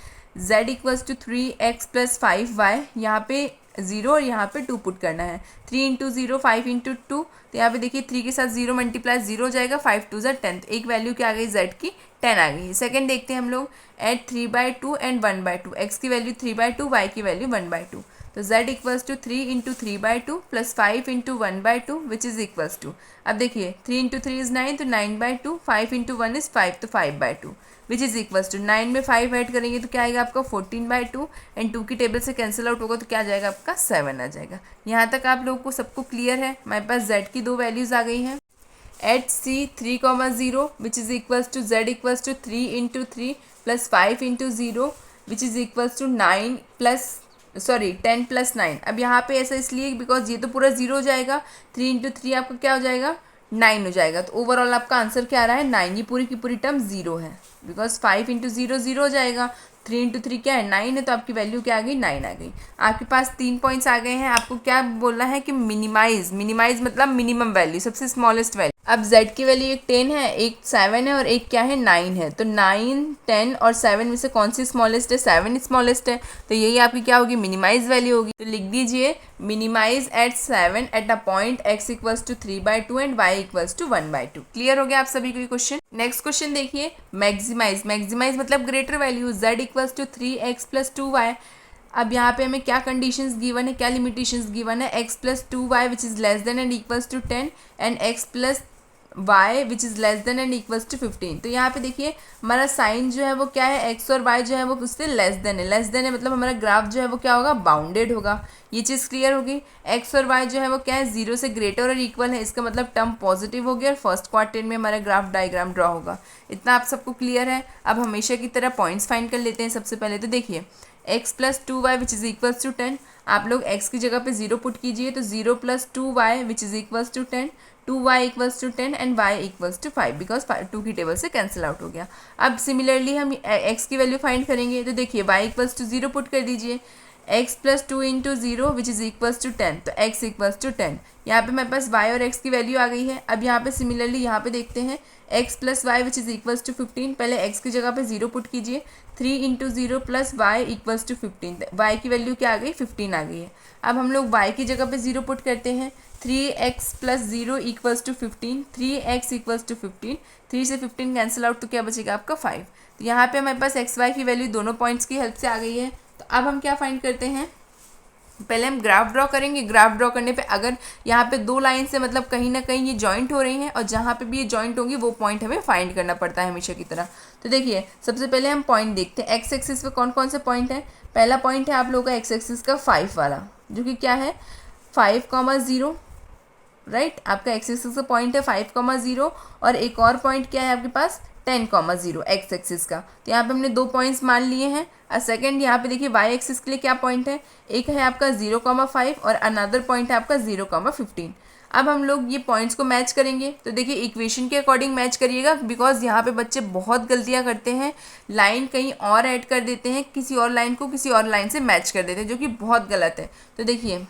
z equals to 3x + 5y, यहाँ पे 0 और यहाँ पे 2 पुट करना है। 3 × 0 5 × 2, तो यहाँ पे देखिए 3 के साथ 0 मल्टीप्लाई 0 हो जाएगा, 5 2 = 10। एक वैल्यू क्या आ गई z की 10 आ गई। सेकंड देखते हैं हम लोग एट 3/2 एंड 1/2, x की वैल्यू 3/2, y की वैल्यू 1/2। तो z equals to 3 × 3/2 + 5 × 1/2 which is equals to, अब देखिए 3 × 3 = 9, तो 9/2, 5 × 1 = 5, तो 5/2 विच इज़ इक्वल्स टू 9 में 5 ऐड करेंगे तो क्या आएगा आपका 14/2 एंड 2 की टेबल से कैंसिल आउट होगा तो क्या आ जाएगा आपका 7 आ जाएगा। यहाँ तक आप लोगों को सबको क्लियर है। हमारे पास z की 2 वैल्यूज़ आ गई हैं। At c 3,0 which is equals to z equals to 3 × 3 + 5 × 0 which is equals to 10 + 9। अब यहाँ पे ऐसा इसलिए बिकॉज ये तो पूरा 0 हो जाएगा, 3 × 3 आपका क्या हो जाएगा 9 हो जाएगा। तो ओवरऑल आपका आंसर क्या आ रहा है 9। ये पूरी की पूरी टर्म 0 है, बिकॉज 5 × 0 0 हो जाएगा, 3 × 3 क्या है 9 है, तो आपकी वैल्यू क्या आ गई 9 आ गई। आपके पास 3 पॉइंट्स आ गए हैं। आपको क्या बोलना है कि मिनिमाइज मतलब मिनिमम वैल्यू, सबसे स्मॉलेस्ट वैल्यू। अब z की वैल्यू एक 10 है, एक 7 है और एक क्या है 9 है। तो 9, 10 और 7 में से कौन सी स्मॉलेस्ट है, 7 स्मॉलेस्ट है। तो यही आपकी क्या होगी मिनिमाइज वैल्यू होगी। तो लिख दीजिए minimise at 7 at a point x equals to 3/2 and y equals to 1/2। Clear हो गया आप सभी को क्वेश्चन। नेक्स्ट क्वेश्चन देखिए मैक्सिमाइज मतलब greater value z equals to 3x + 2y। अब यहाँ पे हमें क्या कंडीशंस गिवन है, क्या लिमिटेशंस गिवन है, x + 2y which is less than and equals to 10 and x + y which is less than and equals to 15। तो यहाँ पे देखिए हमारा साइन जो है वो क्या है, x और y जो है वो उससे लेस देन है मतलब हमारा ग्राफ जो है वो क्या होगा बाउंडेड होगा। ये चीज़ क्लियर होगी। x और y जो है वो क्या है 0 से ग्रेटर और इक्वल है, इसका मतलब टर्म पॉजिटिव हो गया और फर्स्ट क्वाड्रेंट में हमारा ग्राफ डायग्राम ड्रॉ होगा। इतना आप सबको क्लियर है। अब हमेशा की तरह पॉइंट्स फाइंड कर लेते हैं। सबसे पहले तो देखिए x plus two y which is equals to 10। आप लोग x की जगह पे 0 पुट कीजिए तो 0 plus two y which is equals to 10, 2y equals to 10 and y equals to 5 because 2 की टेबल से कैंसिल आउट हो गया। अब सिमिलरली हम x की वैल्यू फाइंड करेंगे तो देखिए y इक्वल्स टू 0 पुट कर दीजिए, x plus two into zero which is equals to 10, तो x इक्वल्स टू 10। यहाँ पे मेरे पास y और x की वैल्यू आ गई है। अब यहाँ पे सिमिलरली यहाँ पे देखते हैं x plus Y which is equals to 15, पहले x की जगह पे 0 पुट कीजिए, 3 into zero plus y equals to 15, y की वैल्यू क्या आ गई 15 आ गई है। अब हम लोग y की जगह पे 0 पुट करते हैं, 3x plus zero equals to 15, 3x equals to 15, 3 से 15 कैंसिल आउट तो क्या बचेगा आपका 5। तो यहाँ पे हमारे पास एक्स वाई की वैल्यू दोनों पॉइंट्स की हेल्प से आ गई है। तो अब हम क्या फाइंड करते हैं, पहले हम ग्राफ ड्रॉ करेंगे। ग्राफ ड्रॉ करने पे अगर यहाँ पे दो लाइन से मतलब कहीं ना कहीं ये जॉइंट हो रही हैं और जहाँ पे भी ये जॉइंट होंगी वो पॉइंट हमें फाइंड करना पड़ता है हमेशा की तरह। तो देखिए सबसे पहले हम पॉइंट देखते हैं, एक्स एक्सिस पे कौन कौन से पॉइंट है। पहला पॉइंट है आप लोगों का एक्स एक्सिस का 5 वाला, जो कि क्या है 5,0, राइट। आपका एक्स एक्सिस का पॉइंट है 5,0 और एक और पॉइंट क्या है आपके पास 10,0 एक्स एक्सिस का। तो यहाँ पे हमने दो पॉइंट्स मान लिए हैं। और सेकंड यहाँ पे देखिए वाई एक्सिस के लिए क्या पॉइंट है, एक है आपका 0,5 और अनदर पॉइंट है आपका 0,15। अब हम लोग ये पॉइंट्स को मैच करेंगे। तो देखिए इक्वेशन के अकॉर्डिंग मैच करिएगा, बिकॉज यहाँ पे बच्चे बहुत गलतियाँ करते हैं, लाइन कहीं और ऐड कर देते हैं, किसी और लाइन को किसी और लाइन से मैच कर देते हैं, जो कि बहुत गलत है। तो देखिए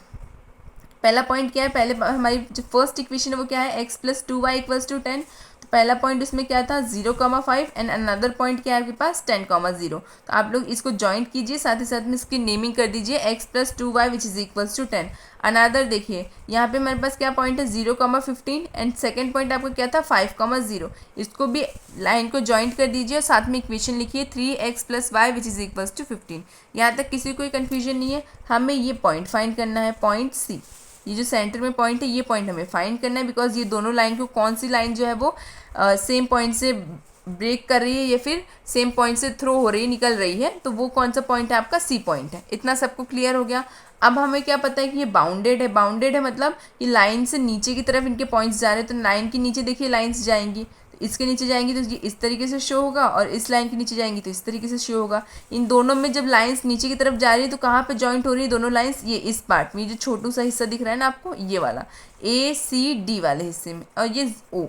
पहला पॉइंट क्या है, पहले हमारी जो फर्स्ट इक्वेशन है वो क्या है, x plus two y equals to 10। तो पहला पॉइंट उसमें क्या था 0,5 एंड अनदर पॉइंट क्या है आपके पास 10,0। तो आप लोग इसको जॉइंट कीजिए, साथ ही साथ में इसकी नेमिंग कर दीजिए x plus two y which is equals to 10। Another देखिए यहाँ पे हमारे पास क्या पॉइंट है 0,15 एंड सेकेंड पॉइंट आपका क्या था 5,0। इसको भी लाइन को जॉइंट कर दीजिए और साथ में इक्वेशन लिखिए 3x plus Y which is equals to 15। यहाँ तक किसी कोई कन्फ्यूजन नहीं है। हमें ये पॉइंट फाइंड करना है, पॉइंट सी, ये जो सेंटर में पॉइंट है ये पॉइंट हमें फाइंड करना है, बिकॉज ये दोनों लाइन को कौन सी लाइन जो है वो सेम पॉइंट से ब्रेक कर रही है या फिर सेम पॉइंट से थ्रो हो रही है, निकल रही है, तो वो कौन सा पॉइंट है आपका सी पॉइंट है। इतना सबको क्लियर हो गया। अब हमें क्या पता है कि ये बाउंडेड है। बाउंडेड है मतलब ये लाइन से नीचे की तरफ इनके पॉइंट्स जा रहे हैं, तो लाइन के नीचे देखिए लाइन्स जाएंगी, तो इसके नीचे जाएंगी तो ये इस तरीके से शो होगा और इस लाइन के नीचे जाएंगी तो इस तरीके से शो होगा। इन दोनों में जब लाइंस नीचे की तरफ जा रही है तो कहाँ पे जॉइंट हो रही है दोनों लाइंस, ये इस पार्ट में, ये जो छोटू सा हिस्सा दिख रहा है ना आपको, ये वाला ACD वाले हिस्से में, और ये O।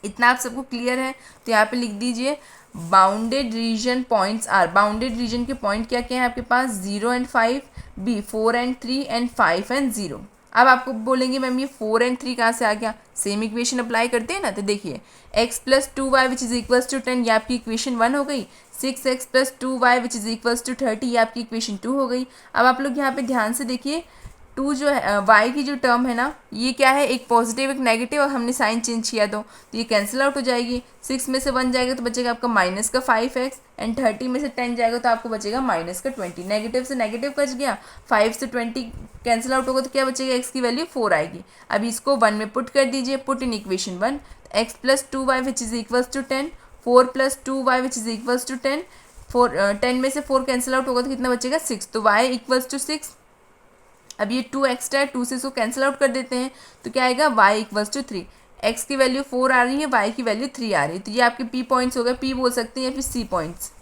इतना आप सबको क्लियर है। तो यहाँ पे लिख दीजिए bounded region points are, bounded region के पॉइंट क्या क्या है आपके पास 0 and 5, B 4 and 3 and 5 and 0। अब आपको बोलेंगे मैम ये 4 एंड 3 कहाँ से आ गया, सेम इक्वेशन अप्लाई करते हैं ना। तो देखिए x plus two y which is equals to 10, ये आपकी इक्वेशन 1 हो गई। 6x plus two y which is equals to 30, ये आपकी इक्वेशन 2 हो गई। अब आप लोग यहाँ पे ध्यान से देखिए, 2 जो है y की जो टर्म है ना, ये क्या है, एक पॉजिटिव एक नेगेटिव, और हमने साइन चेंज किया तो ये कैंसिल आउट हो जाएगी। 6 में से 1 जाएगा तो बचेगा आपका माइनस का 5x, एंड 30 में से 10 जाएगा तो आपको बचेगा माइनस का 20। नेगेटिव से नेगेटिव बच गया, 5 से 20 कैंसिल आउट होगा तो क्या बचेगा, x की वैल्यू 4 आएगी। अब इसको 1 में पुट कर दीजिए, put in equation 1, x plus two y which is equals to 10, 4 plus two y which is equals to 10, 10 में से 4 कैंसिल आउट होगा तो कितना बचेगा 6, तो y इक्वल्स टू 6। अब ये 2 एक्स्ट्रा है, 2 से इसको कैंसिल आउट कर देते हैं तो क्या आएगा y इक्वल्स टू 3। x की वैल्यू 4 आ रही है, y की वैल्यू 3 आ रही है, तो ये आपके p पॉइंट्स हो गए, p बोल सकते हैं या फिर c points,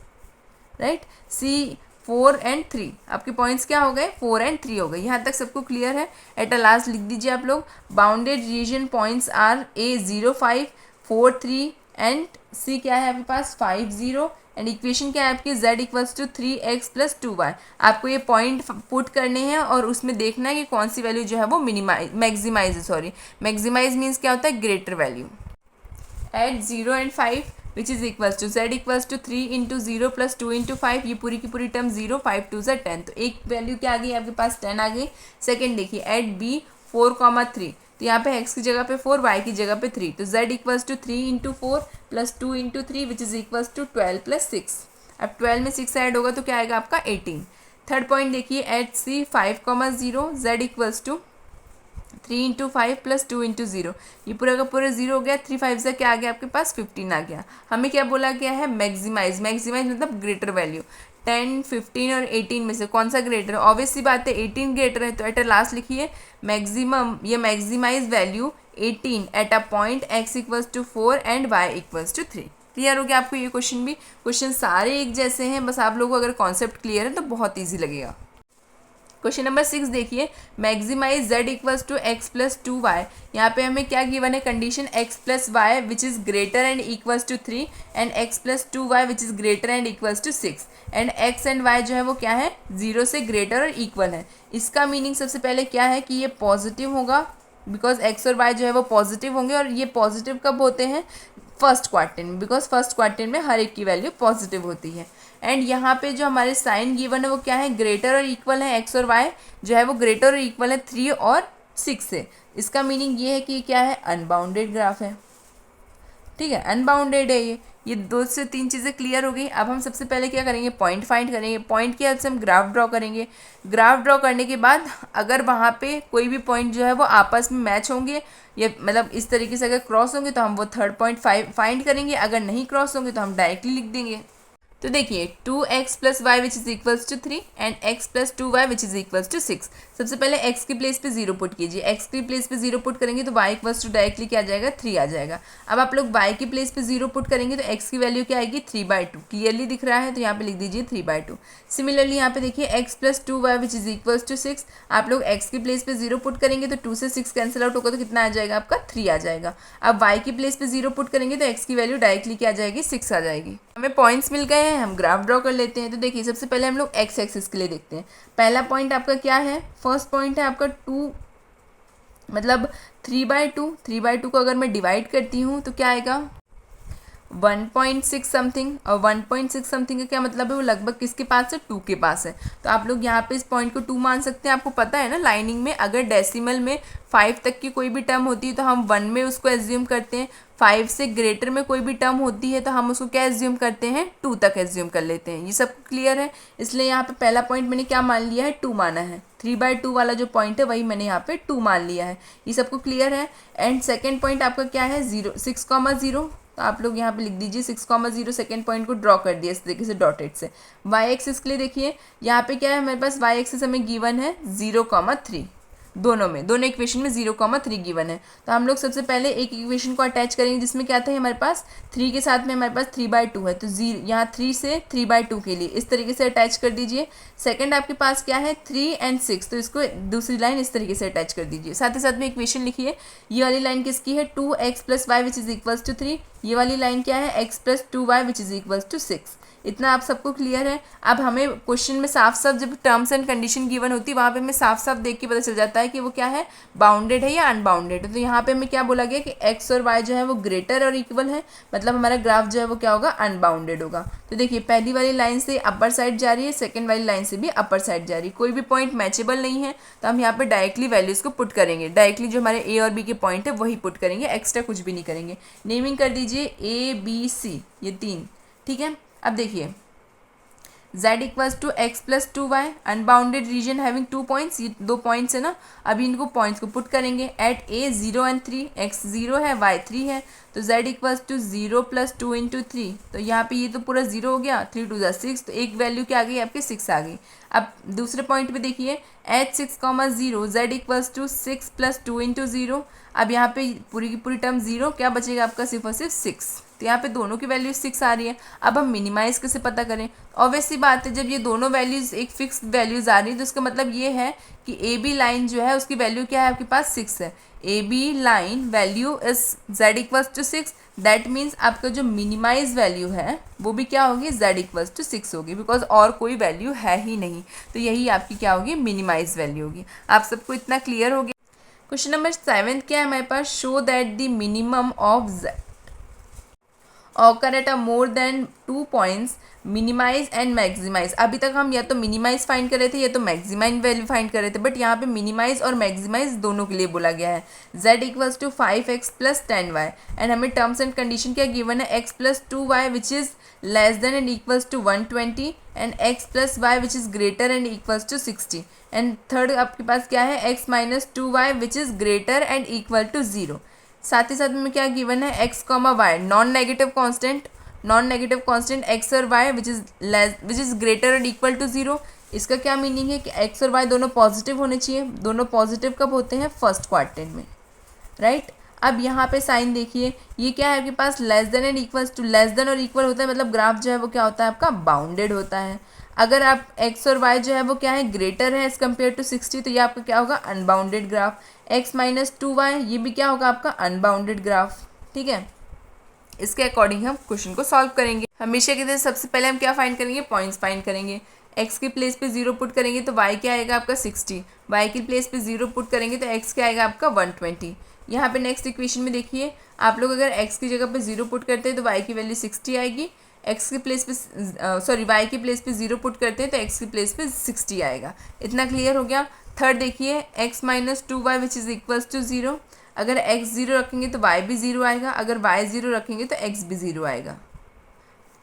right. c 4 and 3 आपके पॉइंट्स क्या हो गए 4 एंड 3 हो गए। यहाँ तक सबको क्लियर है। एट अ लास्ट लिख दीजिए आप लोग bounded region points are A 0 5 4 3 and c क्या है आपके पास 5 0 एंड इक्वेशन क्या है आपकी z equals to 3x plus 2y। आपको ये पॉइंट पुट करने हैं और उसमें देखना है कि कौन सी वैल्यू जो है वो मैक्सिमाइज मीन्स क्या होता है greater value. At 0 and 5 which is equals to z equals to 3 into 0 plus 2 into 5, ये पूरी की पूरी टर्म 0, 5 2 ज़ा 10, तो एक वैल्यू क्या आ गई आपके पास 10 आ गई। सेकेंड देखिए एट b 4,3, तो यहाँ पे x की जगह पे 4, y की जगह पे 3, तो z equals to 3 into 4 plus 2 into 3 which is equals to 12 plus 6। अब 12 में 6 ऐड होगा तो क्या आएगा आपका 18। थर्ड पॉइंट देखिए at c 5,0 z equals to 3 into 5 plus 2 into 0, ये पूरा का पूरा 0 हो गया, 3 5 से क्या आ गया आपके पास 15 आ गया। हमें क्या बोला गया है मैक्सिमाइज, मैक्सिमाइज मतलब ग्रेटर वैल्यू। 10 15 और 18 में से कौन सा ग्रेटर है, ऑब्वियस सी बात है 18 ग्रेटर है, तो एट अ लास्ट लिखिए मैक्सिमम, ये maximise value 18 at a point x equals to 4 and y equals to 3। Clear हो गया आपको ये क्वेश्चन भी? क्वेश्चन सारे एक जैसे हैं, बस आप लोगों को अगर कॉन्सेप्ट क्लियर है तो बहुत ईजी लगेगा। क्वेश्चन नंबर 6 देखिए, maximise z equals to x plus two y. यहाँ पे हमें क्या गिवन है condition, x plus Y which is greater and equals to 3 and x plus two y which is greater and equals to 6 and x and y जो है वो क्या है, 0 से ग्रेटर और इक्वल है। इसका मीनिंग सबसे पहले क्या है कि ये पॉजिटिव होगा, बिकॉज x और y जो है वो पॉजिटिव होंगे, और ये पॉजिटिव कब होते हैं, फर्स्ट क्वार्टर में, बिकॉज फर्स्ट क्वार्टर में हर एक की वैल्यू पॉजिटिव होती है। एंड यहाँ पे जो हमारे साइन गिवन है वो क्या है, ग्रेटर और इक्वल है, एक्स और वाई जो है वो ग्रेटर और इक्वल है 3 और 6 से। इसका मीनिंग ये है कि क्या है, अनबाउंडेड ग्राफ है। ठीक है, अनबाउंडेड है ये 2 से 3 चीज़ें क्लियर हो गई। अब हम सबसे पहले क्या करेंगे, पॉइंट फाइंड करेंगे। पॉइंट की हेल्प से हम ग्राफ ड्रॉ करेंगे। ग्राफ ड्रॉ करने के बाद अगर वहाँ पे कोई भी पॉइंट जो है वो आपस में मैच होंगे, या मतलब इस तरीके से अगर क्रॉस होंगे तो हम वो थर्ड पॉइंट फाइंड करेंगे, अगर नहीं क्रॉस होंगे तो हम डायरेक्टली लिख देंगे। तो देखिए 2x plus Y which is equals to 3 and x plus two y which is equals to 6। सबसे पहले x की प्लेस पे 0 पुट कीजिए। x की प्लेस पे 0 पुट करेंगे तो y इक्वल्स टू डायरेक्टली क्या आ जाएगा, 3 आ जाएगा। अब आप लोग y की प्लेस पे 0 पुट करेंगे तो x की वैल्यू क्या आएगी, 3/2। क्लियरली दिख रहा है तो यहाँ पे लिख दीजिए 3/2। सिमिलरली यहाँ पे देखिए x plus two y which is equals to 6। आप लोग x की प्लेस पे 0 पुट करेंगे तो 2 से 6 कैंसिल आउट होगा तो कितना आ जाएगा आपका, 3 आ जाएगा। अब y की प्लेस पे 0 पुट करेंगे तो x की वैल्यू डायरेक्टली क्या आ जाएगी, 6 आ जाएगी। हमें पॉइंट्स मिल गए हैं, हम ग्राफ ड्रॉ कर लेते हैं। तो देखिए सबसे पहले हम लोग x एक्सिस के लिए देखते हैं। पहला पॉइंट आपका क्या है, फर्स्ट पॉइंट है आपका 2 मतलब 3/2। 3/2 को अगर मैं डिवाइड करती हूँ तो क्या आएगा, 1.6 समथिंग। और 1.6 समथिंग का क्या मतलब है, वो लगभग किसके पास है, 2 के पास है। तो आप लोग यहाँ पे इस पॉइंट को 2 मान सकते हैं। आपको पता है ना लाइनिंग में अगर डेसिमल में 5 तक की कोई भी टर्म होती है तो हम 1 में उसको एज्यूम करते हैं। 5 से ग्रेटर में कोई भी टर्म होती है तो हम उसको क्या एज्यूम करते हैं, 2 तक एज्यूम कर लेते हैं। ये सब क्लियर है। इसलिए यहाँ पे पहला पॉइंट मैंने क्या मान लिया है, 2 माना है। 3/2 वाला जो पॉइंट है वही मैंने यहाँ पे 2 मान लिया है। ये सबको क्लियर है। एंड सेकेंड पॉइंट आपका क्या है, 6,0। तो आप लोग यहाँ पे लिख दीजिए 6,0। सेकेंड पॉइंट को ड्रॉ कर दिया इस तरीके से डॉटेड से। वाई एक्सिस के लिए देखिए यहाँ पे क्या है हमारे पास, वाई एक्सिस हमें गिवन है 0,3। दोनों इक्वेशन में 0,3 गिवन है। तो हम लोग सबसे पहले एक इक्वेशन को अटैच करेंगे जिसमें क्या था हमारे पास, 3 के साथ में हमारे पास 3/2 है। तो यहाँ 3 से 3/2 के लिए इस तरीके से अटैच कर दीजिए। सेकंड आपके पास क्या है, 3 एंड 6, तो इसको दूसरी लाइन इस तरीके से अटैच कर दीजिए। साथ ही साथ में इक्वेशन लिखिए, ये वाली लाइन किसकी है, 2x plus Y which is equals to 3। ये वाली लाइन क्या है, x plus two y which is equals to 6। इतना आप सबको क्लियर है। अब हमें क्वेश्चन में साफ साफ जब टर्म्स एंड कंडीशन गिवन होती है वहाँ पे हमें साफ साफ देख के पता चल जाता है कि वो क्या है, बाउंडेड है या अनबाउंडेड है। तो यहाँ पे हमें क्या बोला गया कि x और y जो है वो ग्रेटर और इक्वल है, मतलब हमारा ग्राफ जो है वो क्या होगा, अनबाउंडेड होगा। तो देखिए पहली वाली लाइन से अपर साइड जा रही है, सेकेंड वाली लाइन से भी अपर साइड जा रही है। कोई भी पॉइंट मैचेबल नहीं है तो हम यहाँ पे डायरेक्टली वैल्यूज़ को पुट करेंगे। डायरेक्टली जो हमारे ए और बी के पॉइंट है वही पुट करेंगे, एक्स्ट्रा कुछ भी नहीं करेंगे। नेमिंग कर दीजिए A B C, ये 3। ठीक है, अब देखिए z equals to x plus two y, unbounded region having 2 points. ये 2 पॉइंट्स है ना, अभी इनको पॉइंट्स को पुट करेंगे। एट a 0 एंड 3, x 0 है y 3 है, तो z equals to 0 plus 2 into 3। तो यहाँ पे ये तो पूरा 0 हो गया, 3 2 6, तो एक वैल्यू क्या आ गई आपके, 6 आ गई। अब दूसरे पॉइंट पे देखिए H 6,0 z equals to 6 plus 2 into 0। अब यहाँ पे पूरी की पूरी टर्म 0, क्या बचेगा आपका, सिर्फ और सिर्फ 6। तो यहाँ पे दोनों की वैल्यू 6 आ रही है। अब हम मिनिमाइज कैसे पता करें, ऑब्वियस सी बात है, जब ये दोनों वैल्यूज़ एक फिक्स वैल्यूज़ आ रही है तो इसका मतलब ये है कि ए बी लाइन जो है उसकी वैल्यू क्या है आपके पास, 6 है। A B line value is z equals to 6, that means आपका जो मिनिमाइज वैल्यू है वो भी क्या होगी, z इक्वल्स टू 6 होगी, बिकॉज और कोई वैल्यू है ही नहीं। तो यही आपकी क्या होगी, मिनिमाइज वैल्यू होगी। आप सबको इतना क्लियर हो गया। क्वेश्चन नंबर 7 क्या है हमारे पास, show that the minimum of z occur at a more than 2 points, minimize and maximize. अभी तक हम या तो मिनिमाइज फाइंड कर रहे थे या तो मैक्सिमाइज वैल्यू फाइंड कर रहे थे, बट यहाँ पे मिनिमाइज और मैक्सिमाइज दोनों के लिए बोला गया है। z equals to 5x plus 10y, and हमें टर्म्स एंड कंडीशन क्या गिवन है, x plus 2y which is less than and equals to 120 and x plus Y which is greater and equals to 60। And third आपके पास क्या है, x minus 2y which is greater and equal to 0। साथ ही साथ में क्या given है, x comma y, non negative constant x और y which is greater and equal to 0। इसका क्या मीनिंग है कि x और y दोनों पॉजिटिव होने चाहिए। दोनों पॉजिटिव कब होते हैं, फर्स्ट क्वाड्रेंट में, राइट। अब यहाँ पे साइन देखिए, ये क्या है आपके पास less than and equals to, less than और इक्वल होता है मतलब ग्राफ जो है वो क्या होता है आपका बाउंडेड होता है। अगर आप x और y जो है वो क्या है ग्रेटर है एज कम्पेयर टू 60, तो ये आपका क्या होगा unbounded graph. x minus 2y ये भी क्या होगा आपका अनबाउंडेड ग्राफ। ठीक है, इसके अकॉर्डिंग हम क्वेश्चन को सॉल्व करेंगे। हमेशा की तरह सबसे पहले हम क्या फाइंड करेंगे, पॉइंट्स फाइंड करेंगे। x के प्लेस पे 0 पुट करेंगे तो y क्या आएगा आपका 60, y के प्लेस पे 0 पुट करेंगे तो x क्या आएगा आपका 120। यहाँ पे नेक्स्ट इक्वेशन में देखिए, आप लोग अगर x की जगह पे 0 पुट करते हैं तो y की वैल्यू 60 आएगी, x के प्लेस पे सॉरी y के प्लेस पे 0 पुट करते हैं तो x के प्लेस पे 60 आएगा। इतना क्लियर हो गया। थर्ड देखिए, x minus 2y which is equals to 0, अगर x 0 रखेंगे तो y भी 0 आएगा, अगर y 0 रखेंगे तो x भी 0 आएगा।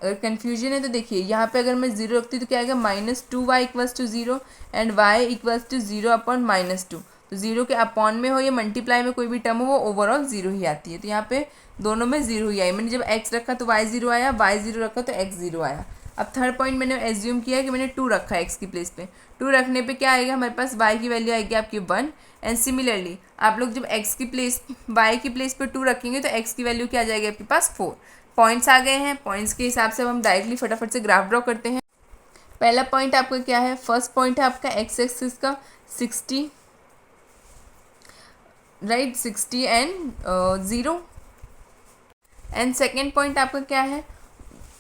अगर कन्फ्यूजन है तो देखिए यहाँ पे अगर मैं 0 रखती हूँ तो क्या आएगा -2y equals to 0 and y equals to 0 upon -2। तो 0 के अपॉन में हो या मल्टीप्लाई में कोई भी टर्म हो वो ओवरऑल 0 ही आती है। तो यहाँ पे दोनों में 0 ही आई। मैंने जब x रखा तो y 0 आया, y 0 रखा तो x 0 आया। अब थर्ड पॉइंट मैंने एज्यूम किया कि मैंने 2 रखा है x की प्लेस पे, 2 रखने पे क्या आएगा हमारे पास y की वैल्यू आएगी आपकी 1। एंड सिमिलरली आप लोग जब x की प्लेस y की प्लेस पे 2 रखेंगे तो x की वैल्यू क्या आ जाएगी आपके पास 4। पॉइंट्स आ गए हैं, पॉइंट्स के हिसाब से अब हम डायरेक्टली फटाफट से ग्राफ ड्रॉ करते हैं। पहला पॉइंट आपका क्या है, फर्स्ट पॉइंट है आपका x एक्सिस का 60, right 60 and 0। And second point आपका क्या है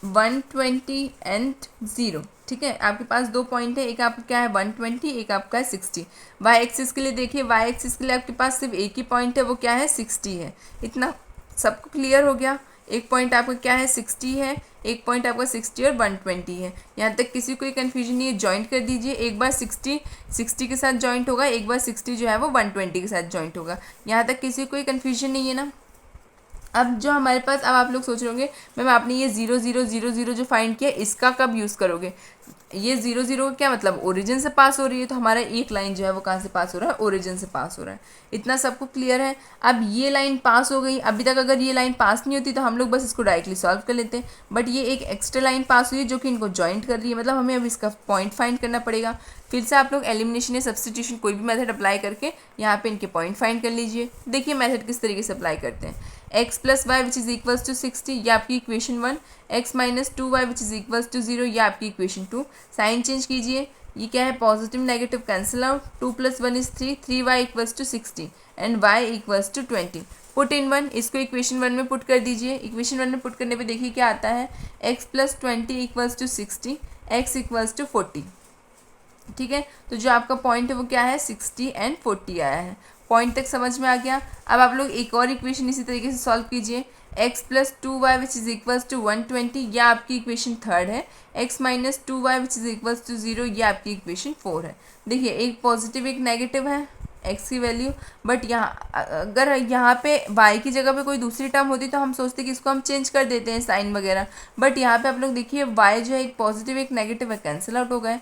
120 एंड 0। ठीक है, आपके पास दो पॉइंट है, एक आपका क्या है 120, एक आपका है 60। वाई एक्सिस के लिए देखिए, वाई एक्सिस के लिए आपके पास सिर्फ एक ही पॉइंट है, वो क्या है 60 है। इतना सबको क्लियर हो गया। एक पॉइंट आपका क्या है 60 है, एक पॉइंट आपका 60 और 120 है। यहाँ तक किसी कोई कन्फ्यूजन नहीं है, जॉइंट कर दीजिए। एक बार 60 के साथ जॉइंट होगा, एक बार 60 जो है वो 120 के साथ जॉइंट होगा। यहाँ तक किसी कोई कन्फ्यूजन नहीं है ना। अब जो हमारे पास, अब आप लोग सोच रहे होंगे मैम आपने ये 0 0 0 0 जो फाइंड किया इसका कब यूज़ करोगे। ये 0 0 का क्या मतलब, ओरिजिन से पास हो रही है, तो हमारा एक लाइन जो है वो कहाँ से पास हो रहा है, ओरिजिन से पास हो रहा है। इतना सबको क्लियर है। अब ये लाइन पास हो गई, अभी तक अगर ये लाइन पास नहीं होती तो हम लोग बस इसको डायरेक्टली सॉल्व कर लेते हैं, बट ये एक एक्स्ट्रा लाइन पास हुई है जो कि इनको जॉइंट कर रही है, मतलब हमें अब इसका पॉइंट फाइंड करना पड़ेगा। फिर से आप लोग एलिमिनेशन या सब्सटीट्यूशन कोई भी मेथड अप्लाई करके यहाँ पे इनके पॉइंट फाइंड कर लीजिए। देखिए मेथड किस तरीके से अप्लाई करते हैं। x plus Y which is equals to 60 ये आपकी equation 1, x minus 2y which is equals to 0 ये आपकी इक्वेशन 2। साइन चेंज कीजिए, ये क्या है positive negative cancel out, 2 + 1 = 3, 3y equals to 60 and y equals to 20। Put in 1, इसको equation 1 में पुट कर दीजिए। इक्वेशन 1 में पुट करने पे देखिए क्या आता है, x plus 20 equals to 60, x equals to 40। ठीक है, तो जो आपका पॉइंट है वो क्या है 60 एंड 40 आया है। पॉइंट तक समझ में आ गया। अब आप लोग एक और इक्वेशन इसी तरीके से सॉल्व कीजिए, x plus 2y which is equals to 120 यह आपकी इक्वेशन थर्ड है, x minus 2y which is equals to 0 ये आपकी इक्वेशन 4 है। देखिए एक पॉजिटिव एक नेगेटिव है x की वैल्यू, बट यहाँ अगर यहाँ पे y की जगह पे कोई दूसरी टर्म होती तो हम सोचते कि इसको हम चेंज कर देते हैं साइन वगैरह, बट यहाँ पे आप लोग देखिए y जो है एक पॉजिटिव एक नेगेटिव है, कैंसिल आउट हो गए।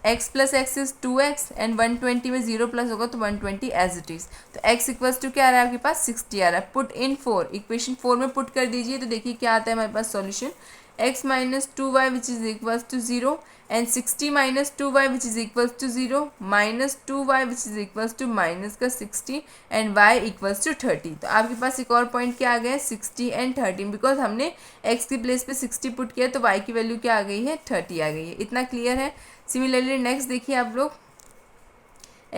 x plus x is 2x and 120 में 0 प्लस होगा तो 120 एज इट इज़। तो x इक्वल्स टू क्या आ रहा है आपके पास 60 आ रहा है। पुट इन 4, इक्वेशन 4 में पुट कर दीजिए तो देखिए क्या आता है हमारे पास solution, x minus 2y which is equals to 0 and 60 minus 2y which is equals to 0 minus 2y which is equals to minus का 60 एंड y इक्वल्स टू 30। तो आपके पास एक और पॉइंट क्या आ गया है 60 एंड 30, बिकॉज हमने x की प्लेस पे 60 पुट किया तो y की वैल्यू क्या आ गई है 30 आ गई है। इतना क्लियर है। सिमिलरली नेक्स्ट देखिए आप लोग,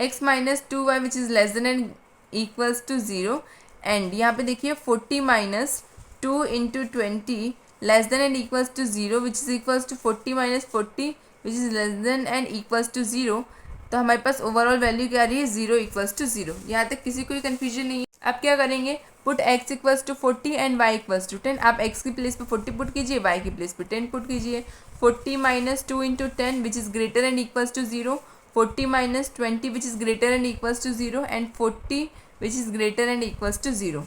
x minus 2y which is less than and equals to 0 and यहाँ पे देखिए 40 minus 2 into 20 less than and equals to 0 which is equals to 40 minus 40 which is less than and equals to 0। तो हमारे पास overall value क्या आ रही है 0 equals to 0। यहाँ तक किसी कोई कन्फ्यूजन नहीं है। अब क्या करेंगे, put x equals to 40 and y equals to 10। आप x की प्लेस पे 40 पुट कीजिए, y की प्लेस पे 10 पुट कीजिए। 40 minus 2 into 10 which is greater and equals to 0, 40 minus 20 which is greater and equals to 0 and 40 which is greater and equals to 0।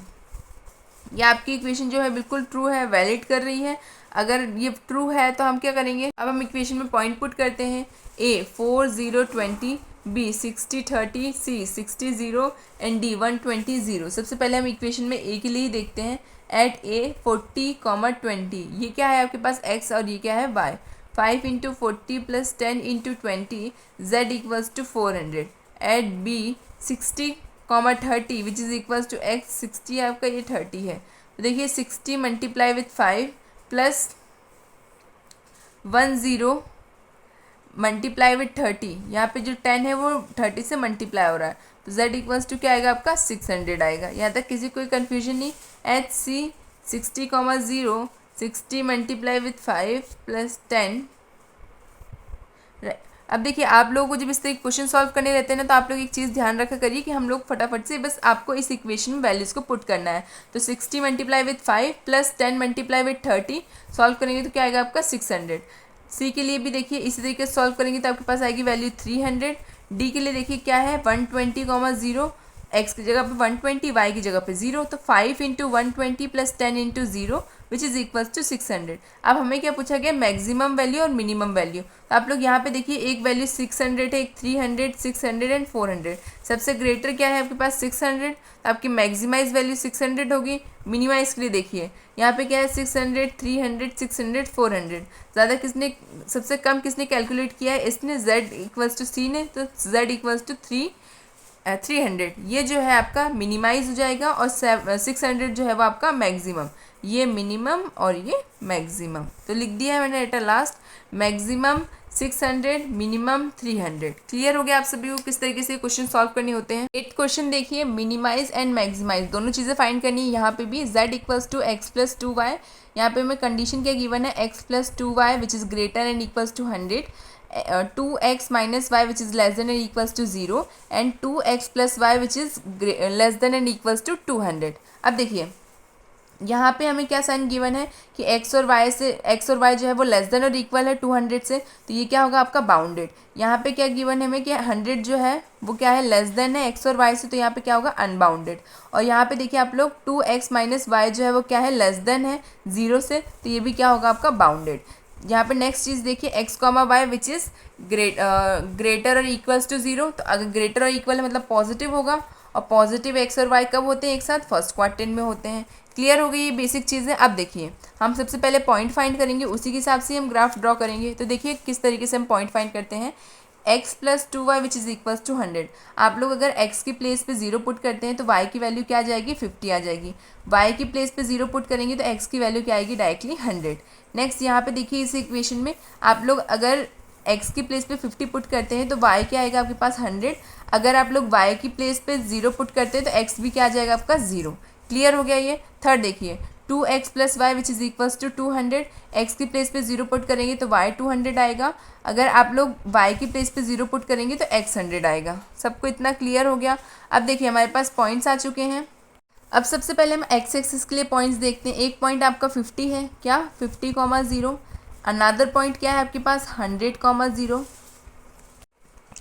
ये आपकी equation जो है बिल्कुल ट्रू है, वैलिड कर रही है। अगर ये ट्रू है तो हम क्या करेंगे, अब हम इक्वेशन में पॉइंट पुट करते हैं, a 4 0 20, b 60 30, c 60 0 and d 120 0। सबसे पहले हम इक्वेशन में a के लिए ही देखते हैं। एट a 40, 20 ये क्या है आपके पास x और ये क्या है y। 5 into 40 plus 10 into 20 z equals to 400। At b 60 comma 30 which is equals to x. 60 आपका, ये 30 है। तो देखिए 60 multiply with 5 plus 10 multiply with 30, यहाँ पे जो 10 है वो 30 से मल्टीप्लाई हो रहा है, तो z इक्वल्स टू क्या आएगा आपका 600 आएगा। यहाँ तक किसी कोई कन्फ्यूजन नहीं। H C 60,0 60 multiply with 5 plus 10। अब देखिए आप लोगों को जब इस तरह क्वेश्चन सॉल्व करने रहते हैं ना, तो आप लोग एक चीज़ ध्यान रखा करिए कि हम लोग फटाफट से बस आपको इस इक्वेशन में वैल्यूज़ को पुट करना है। तो 60 multiply with 5 plus 10 multiply with 30 solve करेंगे तो क्या आएगा आपका 600। सी के लिए भी देखिए इसी तरीके से सॉल्व करेंगे तो आपके पास आएगी वैल्यू 300। डी के लिए देखिए क्या है 120,0, एक्स की जगह पे 120, वाई की जगह पे 0, तो 5 into 120 plus 10 into 0 which is equals to 600। अब हमें क्या पूछा गया, मैक्सिमम वैल्यू और मिनिमम वैल्यू। तो आप लोग यहाँ पे देखिए एक वैल्यू 600 है, एक 300, 600 एंड 400। सबसे ग्रेटर क्या है आपके पास 600, तो आपकी मैक्सिमाइज वैल्यू 600 होगी। मिनिमाइज के लिए देखिए यहाँ पे क्या है 600, 300, 600, 400। ज़्यादा किसने, सबसे कम किसने कैलकुलेट किया है, इसने z इक्वल्स टू सी ने, तो z इक्वल्स टू 300। ये जो है आपका मिनिमाइज हो जाएगा और 600 जो है वो आपका मैक्सिमम। ये मिनिमम और ये मैक्सिमम, तो लिख दिया है मैंने at last maximum 600, minimum 300। Clear हो गया आप सभी को किस तरीके से क्वेश्चन सॉल्व करने होते हैं। 8 क्वेश्चन देखिए, मिनिमाइज एंड मैक्सिमाइज दोनों चीज़ें फाइंड करनी है। यहाँ पे भी z equals to x plus 2y, यहाँ पे हमें कंडीशन क्या गिवन है, x plus 2y which is greater and equals to 100, 2x minus y which is less than and equals to 0 and 2x plus Y which is less than and equals to 200। अब देखिए यहाँ पे हमें क्या sign given है कि x और y जो है वो लेस देन और इक्वल है 200 से, तो ये क्या होगा आपका बाउंडेड। यहाँ पे क्या गिवन है हमें कि 100 जो है वो क्या है लेस देन है x और y से, तो यहाँ पे क्या होगा अनबाउंडेड। और यहाँ पे देखिए आप लोग 2x माइनस वाई जो है वो क्या है लेस देन है 0 से, तो ये भी क्या होगा आपका बाउंडेड। यहाँ पे नेक्स्ट चीज़ देखिए x comma y which is greater और इक्वल्स टू 0, तो अगर ग्रेटर और इक्वल है मतलब पॉजिटिव होगा, और पॉजिटिव x और y कब होते हैं एक साथ, फर्स्ट क्वाड्रेंट में होते हैं। क्लियर हो गई ये बेसिक चीज़ें। अब देखिए हम सबसे पहले पॉइंट फाइंड करेंगे, उसी के हिसाब से हम ग्राफ ड्रॉ करेंगे। तो देखिए किस तरीके से हम पॉइंट फाइंड करते हैं, x plus 2y which is equals to 100। आप लोग अगर x की प्लेस पे 0 पुट करते हैं तो y की वैल्यू क्या आ जाएगी 50 आ जाएगी। y की प्लेस पे 0 पुट करेंगे तो x की वैल्यू क्या आएगी डायरेक्टली 100। नेक्स्ट यहाँ पे देखिए इस इक्वेशन में आप लोग अगर x की प्लेस पे 50 पुट करते हैं तो y क्या आएगा आपके पास 100। अगर आप लोग y की प्लेस पे 0 पुट करते हैं तो x भी क्या आ जाएगा आपका 0। क्लियर हो गया ये। थर्ड देखिए 2x plus Y which is equals to 200, x की प्लेस पे 0 पुट करेंगे तो y 200 आएगा। अगर आप लोग y की प्लेस पे 0 पुट करेंगे तो x 100 आएगा। सबको इतना क्लियर हो गया। अब देखिए हमारे पास पॉइंट्स आ चुके हैं। अब सबसे पहले हम x एक्सिस के लिए पॉइंट्स देखते हैं। एक पॉइंट आपका 50 है, क्या 50,0। अनदर पॉइंट क्या है आपके पास 100,0।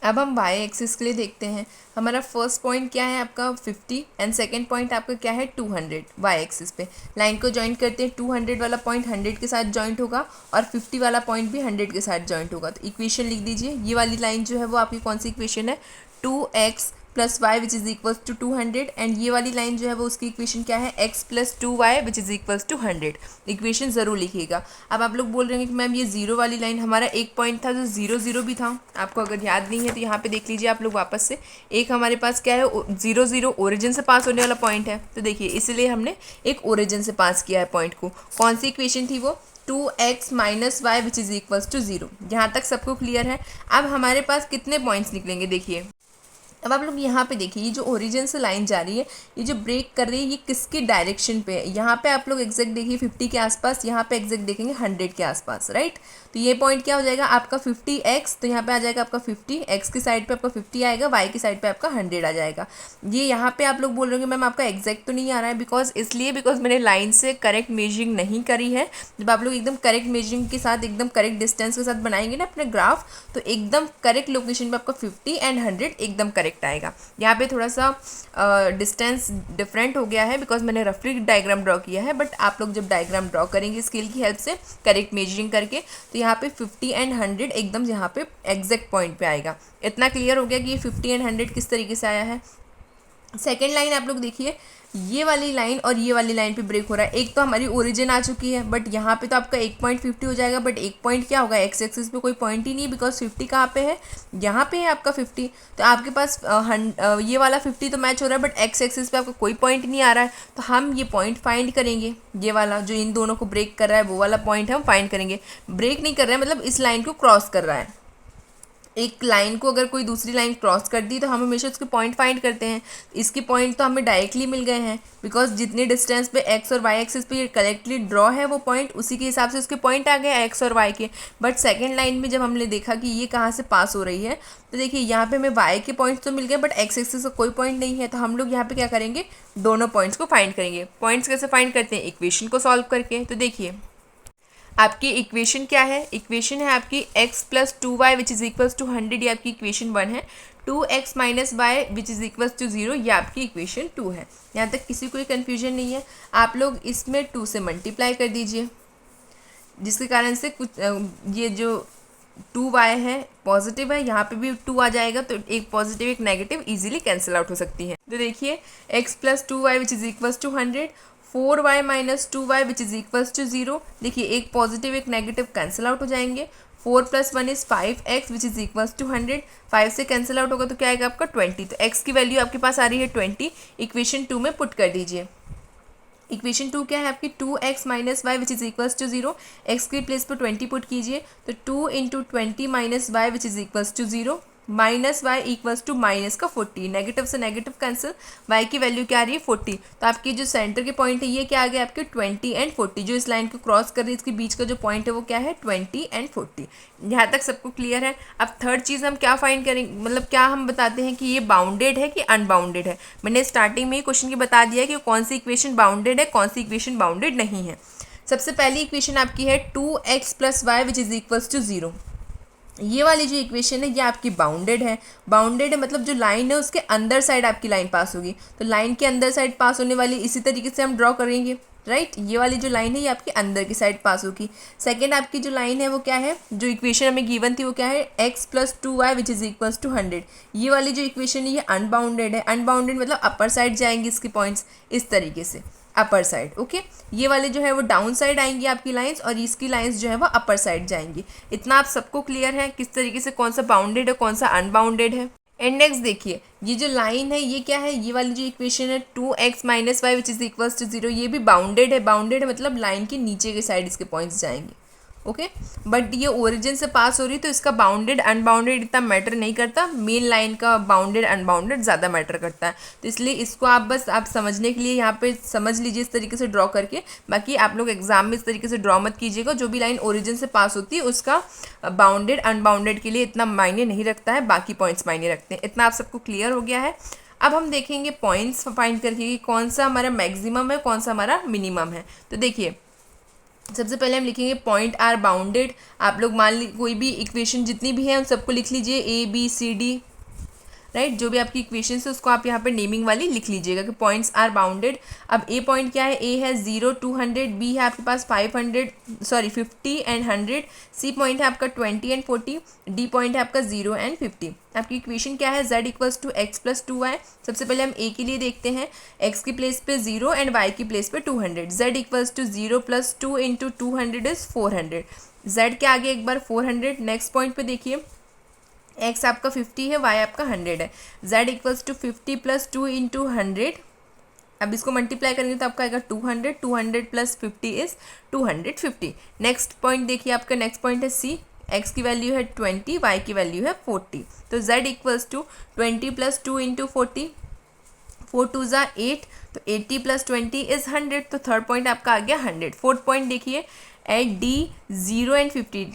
अब हम y एक्सिस के लिए देखते हैं। हमारा फर्स्ट पॉइंट क्या है आपका 50 एंड सेकंड पॉइंट आपका क्या है 200। y एक्सिस पे लाइन को जॉइंट करते हैं, 200 वाला पॉइंट 100 के साथ जॉइंट होगा और 50 वाला पॉइंट भी 100 के साथ जॉइंट होगा। तो इक्वेशन लिख दीजिए। ये वाली लाइन जो है वो आपकी कौन सी इक्वेशन है, 2x plus Y which is equals to 200, and ये वाली लाइन जो है वो उसकी इक्वेशन क्या है x plus 2y which is equals to 100। Equation ज़रूर लिखिएगा। अब आप लोग बोल रहे हैं कि मैम ये 0 वाली लाइन, हमारा एक पॉइंट था जो 0 0 भी था, आपको अगर याद नहीं है तो यहाँ पे देख लीजिए आप लोग वापस से। एक हमारे पास क्या है 0 0 ओरिजिन से पास होने वाला पॉइंट है, तो देखिए इसलिए हमने एक ओरिजिन से पास किया है पॉइंट को। कौन सी इक्वेशन थी वो, 2x minus y which is equals to 0। यहाँ तक सबको क्लियर है। अब हमारे पास कितने पॉइंट्स निकलेंगे देखिए। अब आप लोग यहाँ पे देखिए ये जो ओरिजिन से लाइन जा रही है, ये जो ब्रेक कर रही है, ये किसकी डायरेक्शन पे है। यहाँ पे आप लोग एग्जैक्ट देखिए 50 के आसपास, यहाँ पे एग्जैक्ट देखेंगे 100 के आसपास, राइट। तो ये पॉइंट क्या हो जाएगा आपका 50x, तो यहाँ पे आ जाएगा आपका 50, x की साइड पे आपका 50 आएगा, y की साइड पे आपका 100 आ जाएगा। ये यहाँ पे आप लोग बोल रहे होंगे मैम आपका एग्जैक्ट तो नहीं आ रहा है, बिकॉज मैंने लाइन से करेक्ट मेजरिंग नहीं करी है। जब आप लोग एकदम करेक्ट मेजरिंग के साथ, एकदम करेक्ट डिस्टेंस के साथ बनाएंगे ना अपने ग्राफ, तो एकदम करेक्ट लोकेशन पे आपका 50 एंड 100 एकदम करेक्ट आएगा। यहाँ पे थोड़ा सा डिस्टेंस डिफरेंट हो गया है बिकॉज मैंने रफली डायग्राम ड्रॉ किया है, बट आप लोग जब डायग्राम ड्रॉ करेंगे स्केल की हेल्प से करेक्ट मेजरिंग करके, तो यहाँ पे 50 एंड 100 एकदम यहाँ पे एग्जैक्ट पॉइंट पे आएगा। इतना क्लियर हो गया कि ये 50 एंड 100 किस तरीके से आया है। सेकेंड लाइन आप लोग देखिए, ये वाली लाइन और ये वाली लाइन पे ब्रेक हो रहा है। एक तो हमारी ओरिजिन आ चुकी है, बट यहाँ पे तो आपका 1.50 हो जाएगा, बट एक पॉइंट क्या होगा, एक्स एक्सिस पे कोई पॉइंट ही नहीं, बिकॉज 50 कहाँ पे है, यहाँ पे है आपका 50। तो आपके पास ये वाला 50 तो मैच हो रहा है, बट एक्स एक्सिस पे आपका कोई पॉइंट नहीं आ रहा है। तो हम ये पॉइंट फाइंड करेंगे, ये वाला जो इन दोनों को ब्रेक कर रहा है वो वाला पॉइंट हम फाइंड करेंगे। ब्रेक नहीं कर रहा है मतलब इस लाइन को क्रॉस कर रहा है। एक लाइन को अगर कोई दूसरी लाइन क्रॉस कर दी तो हम हमेशा उसके पॉइंट फाइंड करते हैं। इसके पॉइंट तो हमें डायरेक्टली मिल गए हैं, बिकॉज जितनी डिस्टेंस पे एक्स और वाई एक्सिस पे ये करेक्टली ड्रॉ है वो पॉइंट, उसी के हिसाब से उसके पॉइंट आ गए एक्स और वाई के। बट सेकेंड लाइन में जब हमने देखा कि ये कहाँ से पास हो रही है, तो देखिए यहाँ पे हमें वाई के पॉइंट्स तो मिल गए, बट एक्स एक्सिस का कोई पॉइंट नहीं है। तो हम लोग यहाँ पे क्या करेंगे, दोनों पॉइंट्स को फाइंड करेंगे। पॉइंट्स कैसे फाइंड करते हैं, इक्वेशन को सॉल्व करके। तो देखिए आपकी इक्वेशन क्या है, इक्वेशन है आपकी x plus 2y which is equals to 100, ये आपकी इक्वेशन 1 है। 2x minus y which is equals to 0, ये आपकी इक्वेशन 2 है। यहाँ तक किसी कोई कन्फ्यूजन नहीं है। आप लोग इसमें 2 से मल्टीप्लाई कर दीजिए, जिसके कारण से कुछ ये जो 2y है पॉजिटिव है, यहाँ पे भी 2 आ जाएगा, तो एक पॉजिटिव एक नेगेटिव इजीली कैंसिल आउट हो सकती है। तो देखिए x plus 2y which is equals to 100, 4y minus 2y which is equals to 0। देखिए एक पॉजिटिव एक नेगेटिव कैंसिल आउट हो जाएंगे। 4 plus 1 is 5x which is equals to 100, 5 से कैंसिल आउट होगा तो क्या आएगा आपका 20। तो x की वैल्यू आपके पास आ रही है 20, इक्वेशन 2 में पुट कर दीजिए। इक्वेशन 2 क्या है आपकी, 2x minus y which is equals to 0, x के प्लेस पर 20 पुट कीजिए, तो 2 into 20 minus y which is equals to 0, minus y equals to minus का 40, नेगेटिव से नेगेटिव कैंसिल, वाई की वैल्यू क्या आ रही है 40। तो आपकी जो सेंटर के पॉइंट है ये क्या आ गया आपके 20 एंड 40, जो इस लाइन को क्रॉस कर रही है इसके बीच का जो पॉइंट है वो क्या है 20 एंड 40। यहाँ तक सबको क्लियर है। अब थर्ड चीज़ हम क्या फाइंड करेंगे, मतलब क्या हम बताते हैं कि ये बाउंडेड है कि अनबाउंडेड है। मैंने स्टार्टिंग में ही क्वेश्चन की बता दिया कि कौन सी इक्वेशन बाउंडेड है, कौन सी इक्वेशन बाउंडेड नहीं है। सबसे पहली इक्वेशन आपकी है 2x plus Y which is equals to 0। ये वाली जो इक्वेशन है ये आपकी बाउंडेड है। बाउंडेड है मतलब जो लाइन है उसके अंदर साइड आपकी लाइन पास होगी, तो लाइन के अंदर साइड पास होने वाली इसी तरीके से हम ड्रॉ करेंगे, राइट। ये वाली जो लाइन है ये आपकी अंदर की साइड पास होगी। सेकेंड आपकी जो लाइन है वो क्या है, जो इक्वेशन हमें गिवन थी वो क्या है, x plus 2y which is equals to 100। ये वाली जो इक्वेशन है ये अनबाउंडेड है। अनबाउंडेड मतलब अपर साइड जाएंगे इसके पॉइंट्स इस तरीके से, अपर साइड, ओके। ये वाले जो है वो डाउन साइड आएंगी आपकी लाइंस, और इसकी लाइंस जो है वो अपर साइड जाएंगी। इतना आप सबको क्लियर है किस तरीके से कौन सा बाउंडेड है कौन सा अनबाउंडेड है। एंड नेक्स्ट देखिए ये जो लाइन है ये क्या है, ये वाली जो इक्वेशन है 2x minus y which is equals to 0, ये भी बाउंडेड है। बाउंडेड है मतलब लाइन के नीचे के साइड इसके पॉइंट्स जाएंगे, ओके। बट ये ओरिजिन से पास हो रही तो इसका बाउंडेड अनबाउंडेड इतना मैटर नहीं करता, मेन लाइन का बाउंडेड अनबाउंडेड ज़्यादा मैटर करता है। तो इसलिए इसको आप बस आप समझने के लिए यहाँ पे समझ लीजिए इस तरीके से ड्रॉ करके। बाकी आप लोग एग्जाम में इस तरीके से ड्रॉ मत कीजिएगा, जो भी लाइन ओरिजिन से पास होती है उसका बाउंडेड अनबाउंडेड के लिए इतना मायने नहीं रखता है, बाकी पॉइंट्स मायने रखते हैं। इतना आप सबको क्लियर हो गया है। अब हम देखेंगे पॉइंट्स फाइंड करके कि कौन सा हमारा मैक्सिमम है कौन सा हमारा मिनिमम है। तो देखिए सबसे पहले हम लिखेंगे पॉइंट आर बाउंडेड। आप लोग मान ली कोई भी इक्वेशन जितनी भी है उन सबको लिख लीजिए, A B C D, right. जो भी आपकी इक्वेशन है उसको आप यहाँ पे नेमिंग वाली लिख लीजिएगा कि पॉइंट्स आर बाउंडेड। अब ए पॉइंट क्या है, ए है 0 200, बी है आपके पास 50 एंड 100, सी पॉइंट है आपका 20 एंड 40, डी पॉइंट है आपका 0 एंड 50। आपकी इक्वेशन क्या है, z equals to x plus 2y। सबसे पहले हम a के लिए देखते हैं, x की प्लेस पे 0 एंड y की प्लेस पे 200। z equals to 0 plus 2 into 200 is 400। z के आगे एक बार 400। नेक्स्ट पॉइंट पे देखिए x आपका 50 है, y आपका 100 है। z equals to 50 plus 2 into 100। अब इसको मल्टीप्लाई करेंगे तो आपका आएगा 200, 200 प्लस 50 इज़ 250। नेक्स्ट पॉइंट देखिए आपका नेक्स्ट पॉइंट है c, x की वैल्यू है 20, y की वैल्यू है 40। तो z equals to 20 plus 2 into 40, 4 2 ज़ा 8, तो 80 प्लस 20 इज़ 100। तो थर्ड पॉइंट आपका आ गया 100। फोर्थ पॉइंट देखिए at D 0 and 50।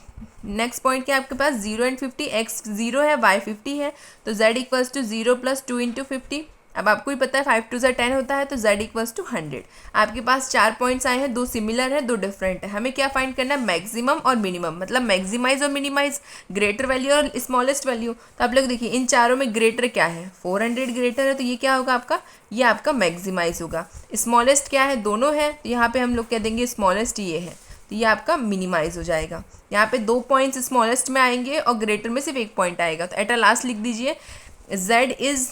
Next point क्या है आपके पास 0 एंड 50, x 0 है y 50 है, तो z equals to 0 plus 2 into 50। अब आपको ही पता है 5 2 ज़ा 10 होता है, तो z इक्वल्स टू 100। आपके पास 4 पॉइंट्स आए हैं, 2 सिमिलर है 2 डिफरेंट है। हमें क्या फाइंड करना है, मैक्सिमम और मिनिमम, मतलब मैक्सिमाइज और मिनिमाइज, ग्रेटर वैल्यू और स्मॉलेस्ट वैल्यू। तो आप लोग देखिए इन चारों में ग्रेटर क्या है, 400 ग्रेटर है, तो ये क्या होगा आपका, ये आपका मैक्सिमाइज होगा। स्मॉलेस्ट क्या है, दोनों है, तो यहाँ पे हम लोग कह देंगे स्मॉलेस्ट ये है, तो ये आपका मिनिमाइज हो जाएगा। यहाँ पे 2 पॉइंट्स स्मॉलेस्ट में आएंगे और ग्रेटर में सिर्फ 1 पॉइंट आएगा। तो एट अ लास्ट लिख दीजिए z is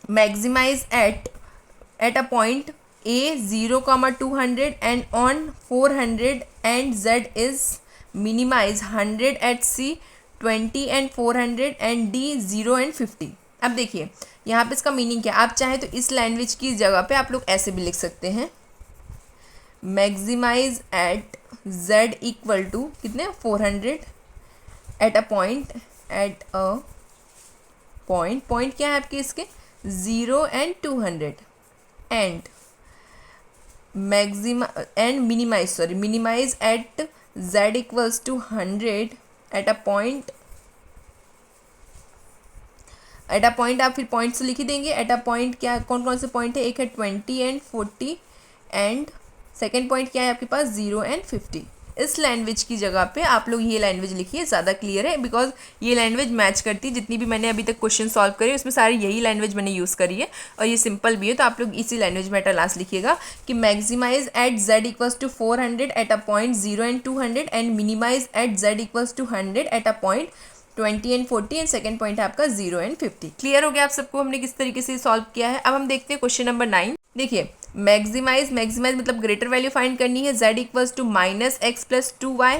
maximize at a point A 0, 200 and on 400 and Z is minimize 100 at C 20 and 400 and D 0 and 50। अब देखिए यहाँ पे इसका मीनिंग क्या है, आप चाहे तो इस लैंग्वेज की जगह पे आप लोग ऐसे भी लिख सकते हैं, maximise at Z equal to कितने 400 एट अ पॉइंट क्या है आपके इसके 0 and 200 and minimise at Z equals to 100 at a point आप फिर पॉइंट से लिख ही देंगे। एट अ पॉइंट क्या कौन कौन से पॉइंट है, एक है 20 and 40 एंड सेकेंड पॉइंट क्या है आपके पास 0 and 50। इस लैंग्वेज की जगह पे आप लोग ये लैंग्वेज लिखिए, ज़्यादा क्लियर है, बिकॉज ये लैंग्वेज मैच करती है। जितनी भी मैंने अभी तक क्वेश्चन सॉल्व करे उसमें सारी यही लैंग्वेज मैंने यूज़ करी है और ये सिंपल भी है, तो आप लोग इसी लैंग्वेज में एट लास्ट लिखिएगा कि maximise at Z equals to 400 at a point 0 and 200 and minimise at Z equals to 100 at a point 20 and 40 and second point है आपका 0 and 50। क्लियर हो गया आप सबको हमने किस तरीके से सॉल्व किया है। अब हम देखते हैं क्वेश्चन नंबर 9। देखिए मैक्सिमाइज मतलब ग्रेटर वैल्यू फाइंड करनी है, Z equals to -x plus 2y।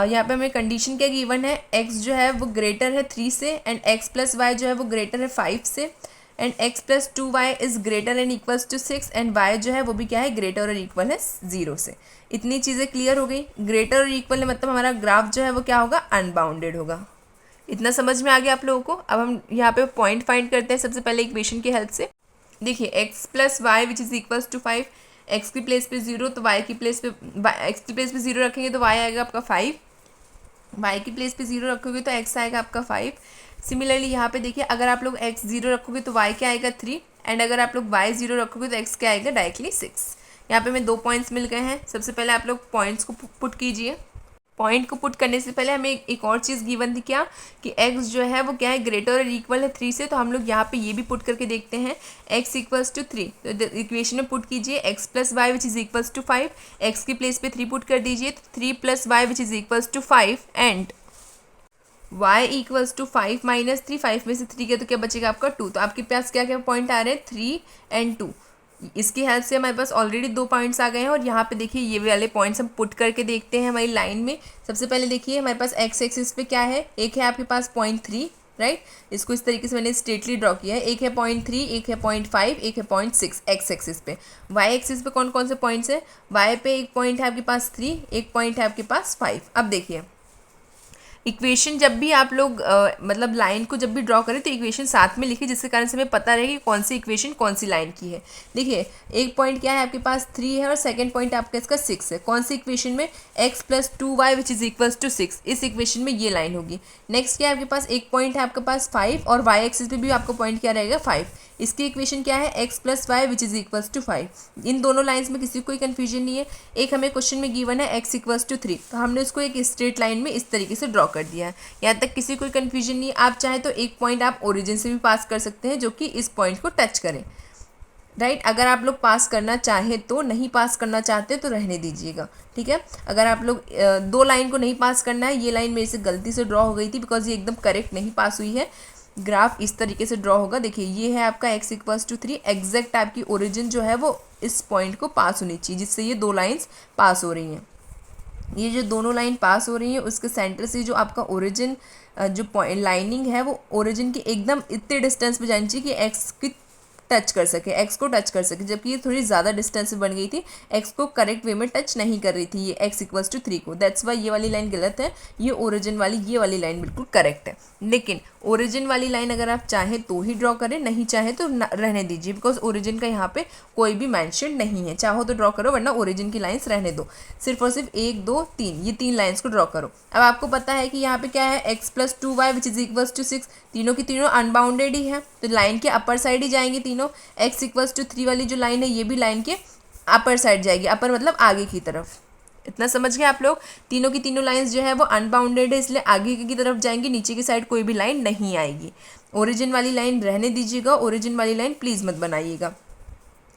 यहाँ पे हमें कंडीशन क्या गिवन है, x जो है वो ग्रेटर है 3 से एंड x प्लस वाई जो है वो ग्रेटर है 5 से and x plus 2y is greater and equals to 6 and y जो है वो भी क्या है ग्रेटर और इक्वल है 0 से। इतनी चीज़ें क्लियर हो गई। ग्रेटर और इक्वल है मतलब हमारा ग्राफ जो है वो क्या होगा अनबाउंडेड होगा। इतना समझ में आ गया आप लोगों को। अब हम यहाँ पे पॉइंट फाइंड करते हैं सबसे पहले इक्वेशन की हेल्प से। देखिए x plus Y which is equals to 5, x की प्लेस पे 0 तो y की प्लेस पे x की प्लेस पे 0 रखेंगे तो y आएगा आपका 5, y की प्लेस पे 0 रखोगे तो x आएगा आपका 5। सिमिलरली यहाँ पे देखिए अगर आप लोग x 0 रखोगे तो y क्या आएगा 3 एंड अगर आप लोग y 0 रखोगे तो x क्या आएगा डायरेक्टली 6। यहाँ पे हमें 2 पॉइंट्स मिल गए हैं। सबसे पहले आप लोग पॉइंट्स को पुट कीजिए। पॉइंट को पुट करने से पहले हमें एक और चीज़ गिवन थी क्या कि x जो है वो क्या है ग्रेटर और इक्वल है 3 से, तो हम लोग यहाँ पे ये भी पुट करके देखते हैं x इक्वल्स टू 3। तो इक्वेशन में पुट कीजिए x plus Y which is equals to 5, x की प्लेस पे 3 पुट कर दीजिए तो 3 plus Y which is equals to 5 and y equals to 5 minus 3, 5 में से 3 के तो क्या बचेगा आपका 2। तो आपके पास क्या क्या पॉइंट आ रहे हैं 3 and 2। इसकी हेल्प से हमारे पास ऑलरेडी 2 पॉइंट्स आ गए हैं और यहाँ पे देखिए ये वाले पॉइंट्स हम पुट करके देखते हैं हमारी लाइन में। सबसे पहले देखिए हमारे पास x एक्सिस पे क्या है, एक है आपके पास 0.3 राइट, इसको इस तरीके से मैंने स्ट्रेटली ड्रॉ किया है। एक है 0.3, एक है 0.5, एक है 0.6 x एक्सिस पे। y एक्सिस पे कौन कौन से पॉइंट्स है, y पे एक पॉइंट है आपके पास 3, एक पॉइंट है आपके पास 5। अब देखिए इक्वेशन जब भी आप लोग मतलब लाइन को जब भी ड्रॉ करें तो इक्वेशन साथ में लिखिए, जिसके कारण से हमें पता रहे कि कौन सी इक्वेशन कौन सी लाइन की है। देखिए एक पॉइंट क्या है आपके पास 3 है और सेकंड पॉइंट आपका इसका 6 है। कौन सी इक्वेशन में x plus 2y which is equals to 6, इस इक्वेशन में ये लाइन होगी। नेक्स्ट क्या है आपके पास एक पॉइंट है आपके पास 5 और y एक्सिस पे भी आपका पॉइंट क्या रहेगा 5। इसकी इक्वेशन क्या है x plus Y which is equals to 5। इन दोनों लाइन्स में किसी कोई कन्फ्यूजन नहीं है। एक हमें क्वेश्चन में गिवन है x इक्वल्स टू 3, तो हमने उसको एक स्ट्रेट लाइन में इस तरीके से ड्रॉ कर दिया है। यहाँ तक किसी कोई कन्फ्यूजन नहीं है। आप चाहे तो एक पॉइंट आप ओरिजिन से भी पास कर सकते हैं जो कि इस पॉइंट को टच करें राइट। अगर आप लोग पास करना चाहें तो, नहीं पास करना चाहते तो रहने दीजिएगा, ठीक है। अगर आप लोग 2 लाइन को नहीं पास करना है, ये लाइन मेरे से गलती से ड्रॉ हो गई थी बिकॉज ये एकदम करेक्ट नहीं पास हुई है। ग्राफ इस तरीके से ड्रॉ होगा। देखिए ये है आपका x इक्वल्स टू 3, एग्जैक्ट आपकी ओरिजिन जो है वो इस पॉइंट को पास होनी चाहिए, जिससे ये 2 लाइन्स पास हो रही हैं। ये जो दोनों लाइन पास हो रही है उसके सेंटर से जो आपका ओरिजिन जो पॉइंट लाइनिंग है वो ओरिजिन के एकदम इतने डिस्टेंस पे जानी चाहिए कि x की टच कर सके, x को टच कर सके, जबकि ये थोड़ी ज़्यादा डिस्टेंस में बन गई थी, x को करेक्ट वे में टच नहीं कर रही थी ये x इक्वल्स टू 3 को। दैट्स वाई ये वाली लाइन गलत है, ये ओरिजिन वाली ये वाली लाइन बिल्कुल करेक्ट है। लेकिन ओरिजिन वाली लाइन अगर आप चाहें तो ही ड्रॉ करें, नहीं चाहे तो रहने दीजिए, बिकॉज ओरिजिन का यहाँ पे कोई भी मेंशन नहीं है। चाहो तो ड्रॉ करो वरना ओरिजिन की लाइन्स रहने दो। सिर्फ और सिर्फ 1 2 3 ये 3 लाइन्स को ड्रॉ करो। अब आपको पता है कि यहाँ पे क्या है x plus 2y which is equals to 6, तीनों की तीनों अनबाउंडेड ही है तो लाइन के अपर साइड ही जाएंगे तीनों। x इक्वल्स टू 3 वाली जो लाइन है ये भी लाइन के अपर साइड जाएगी, अपर मतलब आगे की तरफ। इतना समझ गए आप लोग। तीनों की तीनों लाइंस जो है वो अनबाउंडेड है, इसलिए आगे की तरफ जाएंगी, नीचे की साइड कोई भी लाइन नहीं आएगी। ओरिजिन वाली लाइन रहने दीजिएगा, ओरिजिन वाली लाइन प्लीज़ मत बनाइएगा।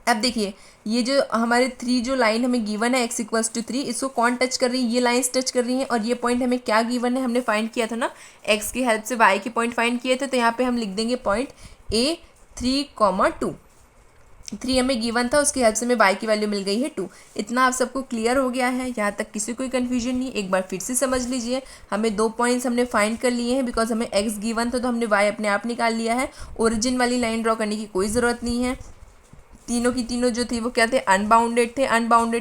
अब देखिए ये जो हमारे 3 जो लाइन हमें गिवन है x इक्वल्स टू 3, इसको कौन टच कर रही है, ये लाइंस टच कर रही हैं। और ये पॉइंट हमें क्या गिवन है, हमने फाइंड किया था ना x की हेल्प से y के पॉइंट फाइंड किए थे, तो यहाँ पे हम लिख देंगे पॉइंट a 3,2। 3 हमें गिवन था, उसकी हेल्प से हमें y की वैल्यू मिल गई है 2। इतना आप सबको क्लियर हो गया है, यहाँ तक किसी कोई कन्फ्यूजन नहीं। एक बार फिर से समझ लीजिए, हमें 2 पॉइंट्स हमने फाइंड कर लिए हैं, बिकॉज हमें x गिवन था तो हमने y अपने आप निकाल लिया है। ओरिजिन वाली लाइन ड्रॉ करने की कोई ज़रूरत नहीं है। तीनों की तीनों जो थी वो क्या थे, अनबाउंडेड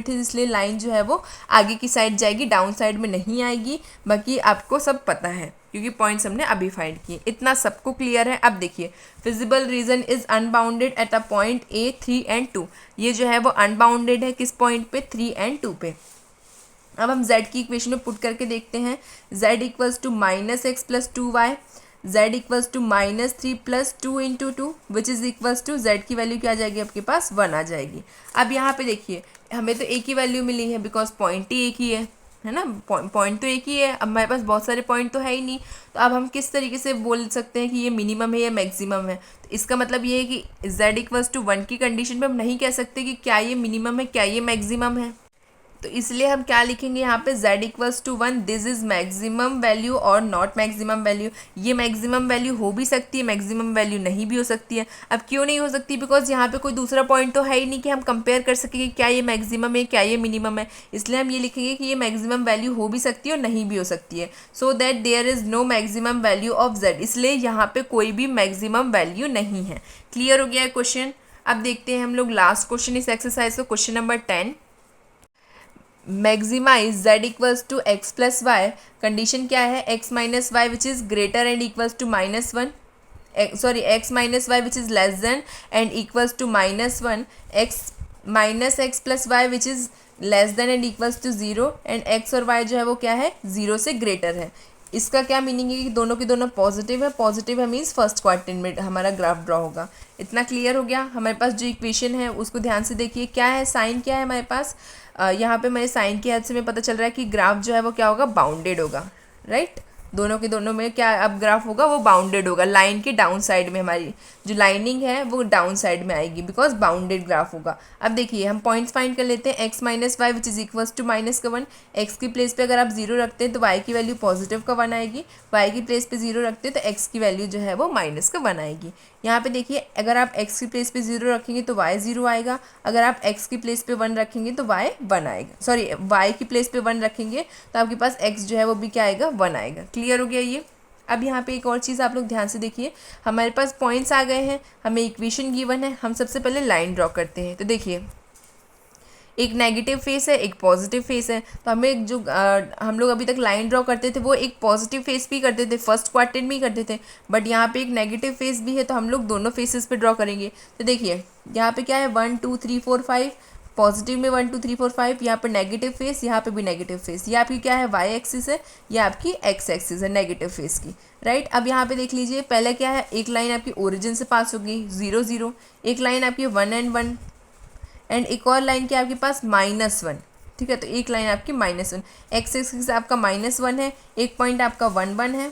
थे, इसलिए लाइन जो है वो आगे की साइड जाएगी, डाउन साइड में नहीं आएगी। बाकी आपको सब पता है क्योंकि पॉइंट्स हमने अभी फाइंड किए, इतना सबको क्लियर है। अब देखिए, feasible region is unbounded eight a point A 3 and 2। ये जो है वो अनबाउंडेड है किस पॉइंट पे, 3 and 2 पे। अब हम z की इक्वेशन में पुट करके देखते हैं। z equals to -x+2y, z equals to -3+2 into 2 which is equals to z की वैल्यू क्या आ जाएगी आपके पास, 1 आ जाएगी। अब यहाँ पे देखिए, हमें तो एक ही वैल्यू मिली है बिकॉज पॉइंट ही एक ही है ना, पॉइंट तो एक ही है। अब हमारे पास बहुत सारे पॉइंट तो है ही नहीं, तो अब हम किस तरीके से बोल सकते हैं कि ये मिनिमम है या मैक्सिमम है। तो इसका मतलब ये है कि z इक्वल्स टू 1 की कंडीशन पे हम नहीं कह सकते कि क्या ये मिनिमम है, क्या ये मैक्सिमम है। तो इसलिए हम क्या लिखेंगे यहाँ पे, z equals to 1, this is maximum value और नॉट मैक्सिमम वैल्यू। ये मैक्सिमम वैल्यू हो भी सकती है, मैक्सिमम वैल्यू नहीं भी हो सकती है। अब क्यों नहीं हो सकती, बिकॉज यहाँ पे कोई दूसरा पॉइंट तो है ही नहीं कि हम कंपेयर कर सकेंगे क्या ये मैक्सिमम है, क्या ये मिनिमम है। इसलिए हम ये लिखेंगे कि ये मैक्सिमम वैल्यू हो भी सकती है और नहीं भी हो सकती है। So that there is no maximum value of z, इसलिए यहाँ पे कोई भी मैक्सिमम वैल्यू नहीं है। क्लियर हो गया है क्वेश्चन। अब देखते हैं हम लोग लास्ट क्वेश्चन इस एक्सरसाइज को, question number 10। Maximise z equals to x plus y. Condition क्या है, x minus y which is greater and equals to -1, sorry x minus y which is less than and equals to -1, x minus x plus Y which is less than and equals to 0 and x और y जो है वो क्या है, 0 से greater है। इसका क्या मीनिंग है कि दोनों के दोनों पॉजिटिव है, पॉजिटिव है मीन्स फर्स्ट क्वाड्रेंट में हमारा ग्राफ ड्रॉ होगा। इतना क्लियर हो गया। हमारे पास जो इक्वेशन है उसको ध्यान से देखिए, क्या है साइन, क्या है हमारे पास, यहाँ पे मेरे साइन की हेल्प से हमें पता चल रहा है कि ग्राफ जो है वो क्या होगा, बाउंडेड होगा, राइट। दोनों के दोनों में क्या अब ग्राफ होगा, वो बाउंडेड होगा। लाइन के डाउन साइड में हमारी जो लाइनिंग है वो डाउन साइड में आएगी बिकॉज बाउंडेड ग्राफ होगा। अब देखिए हम पॉइंट्स फाइंड कर लेते हैं। x minus y which is equals to -1, x की प्लेस पे अगर आप 0 रखते हैं तो y की वैल्यू पॉजिटिव का 1 आएगी, y की प्लेस पे 0 रखते हैं तो x की वैल्यू जो है वो माइनस का 1 आएगी। यहाँ पे देखिए, अगर आप x की प्लेस पे 0 रखेंगे तो y 0 आएगा, अगर आप x की प्लेस पे 1 रखेंगे तो y 1 आएगा, सॉरी y की प्लेस पे 1 रखेंगे तो आपके पास x जो है वो भी क्या आएगा, 1 आएगा। क्लियर हो गया ये। अब यहाँ पे एक और चीज़ आप लोग ध्यान से देखिए, हमारे पास पॉइंट्स आ गए हैं, हमें इक्वेशन गिवन है, हम सबसे पहले लाइन ड्रॉ करते हैं। तो देखिए, एक नेगेटिव फेस है, एक पॉजिटिव फेस है। तो हमें जो हम लोग अभी तक लाइन ड्रॉ करते थे वो एक पॉजिटिव फेस भी करते थे, फर्स्ट क्वाड्रेंट में ही करते थे, बट यहाँ पे एक नेगेटिव फेस भी है तो हम लोग दोनों फेसेस पे ड्रॉ करेंगे। तो देखिए यहाँ पे क्या है, 1 2 3 4 5, पॉजिटिव में 1 2 3 4 5, यहाँ पर नेगेटिव फेस, यहाँ पे भी नेगेटिव फेस। ये आपकी क्या है, वाई एक्सिस है, ये आपकी एक्स एक्सिस है नेगेटिव फेस की, राइट। अब यहाँ पे देख लीजिए, पहले क्या है, एक लाइन आपकी ओरिजिन से पास होगी 0 0, एक लाइन आपकी 1 and 1 एंड एक और लाइन क्या है आपके पास -1, ठीक है। तो एक लाइन आपकी -1, एक्स एक्सिस आपका -1 है, एक पॉइंट आपका 1 1 है,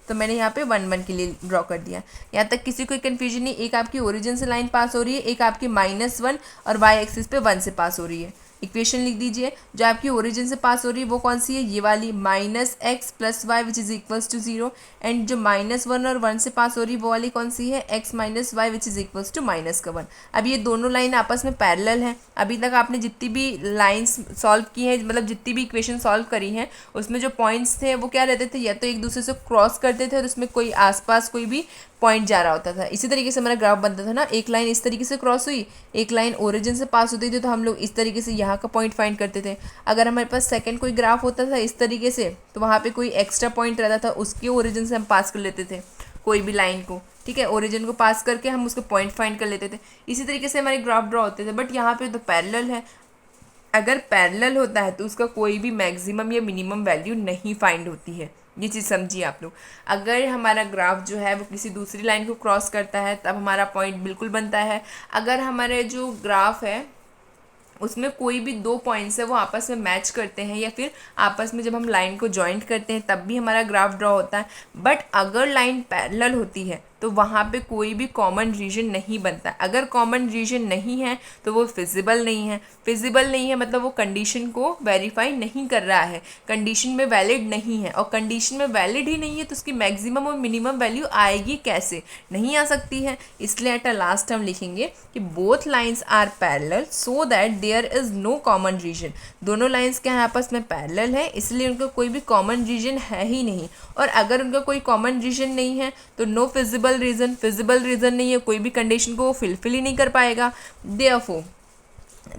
तो मैंने यहाँ पे 1 1 के लिए ड्रॉ कर दिया। यहाँ तक किसी कोई कन्फ्यूजन नहीं, एक आपकी ओरिजिन से लाइन पास हो रही है, एक आपकी -1 और वाई एक्सिस पे 1 से पास हो रही है। इक्वेशन लिख दीजिए, जो आपकी ओरिजिन से पास हो रही है वो कौन सी है, ये वाली -x plus Y which is equals to 0, and जो -1 और 1 से पास हो रही है वो वाली कौन सी है, x minus y which is equals to -1। अब ये दोनों लाइन आपस में पैरेलल हैं। अभी तक आपने जितनी भी लाइंस सॉल्व की हैं, मतलब जितनी भी इक्वेशन सॉल्व करी हैं, उसमें जो पॉइंट्स थे वो क्या रहते थे, या तो एक दूसरे से क्रॉस करते थे और उसमें कोई आसपास कोई भी पॉइंट जा रहा होता था। इसी तरीके से हमारा ग्राफ बनता था ना, एक लाइन इस तरीके से क्रॉस हुई, एक लाइन ओरिजिन से पास होती थी, तो हम लोग इस तरीके से यहाँ का पॉइंट फाइंड करते थे। अगर हमारे पास सेकंड कोई ग्राफ होता था इस तरीके से, तो वहाँ पे कोई एक्स्ट्रा पॉइंट रहता था, उसके ओरिजिन से हम पास कर लेते थे कोई भी लाइन को, ठीक है। ओरिजिन को पास करके हम उसको पॉइंट फाइंड कर लेते थे। इसी तरीके से हमारे ग्राफ ड्रॉ होते थे, बट यहाँ पे तो पैरेलल है। अगर पैरेलल होता है तो उसका कोई भी मैक्सिमम या मिनिमम वैल्यू नहीं फाइंड होती है, ये चीज़ समझिए आप लोग। अगर हमारा ग्राफ जो है वो किसी दूसरी लाइन को क्रॉस करता है तब हमारा पॉइंट बिल्कुल बनता है। अगर हमारे जो ग्राफ है उसमें कोई भी दो पॉइंट्स है वो आपस में मैच करते हैं, या फिर आपस में जब हम लाइन को जॉइंट करते हैं तब भी हमारा ग्राफ ड्रॉ होता है। बट अगर लाइन पैरेलल होती है तो वहाँ पे कोई भी कॉमन रीजन नहीं बनता। अगर कॉमन रीजन नहीं है तो वो फिजिबल नहीं है। फिजिबल नहीं है मतलब वो कंडीशन को वेरीफाई नहीं कर रहा है, कंडीशन में वैलिड नहीं है, और कंडीशन में वैलिड ही नहीं है तो उसकी मैक्सिमम और मिनिमम वैल्यू आएगी कैसे, नहीं आ सकती है। इसलिए एट अ लास्ट हम लिखेंगे कि both lines are parallel so that there is no common region. दोनों लाइन्स क्या है, आपस में पैरेलल है, इसलिए उनका कोई भी कॉमन रीजन है ही नहीं। और अगर उनका कोई कॉमन रीजन नहीं है तो no feasible region, feasible region नहीं है, कोई भी कंडीशन को वो फिलफिल ही नहीं कर पाएगा। Therefore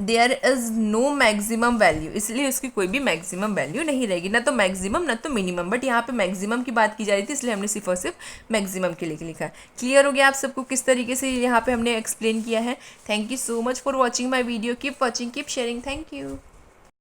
there is no maximum value, इसलिए उसकी कोई भी मैक्सिमम वैल्यू नहीं रहेगी, ना तो मैक्सिमम ना तो मिनिमम। बट यहाँ पे मैक्सिमम की बात की जा रही थी इसलिए हमने सिर्फ और सिर्फ मैक्सिमम के लिए लिखा है। क्लियर हो गया आप सबको किस तरीके से यहाँ पे हमने एक्सप्लेन किया है। Thank you so much for watching my video. Keep watching, keep sharing. Thank you.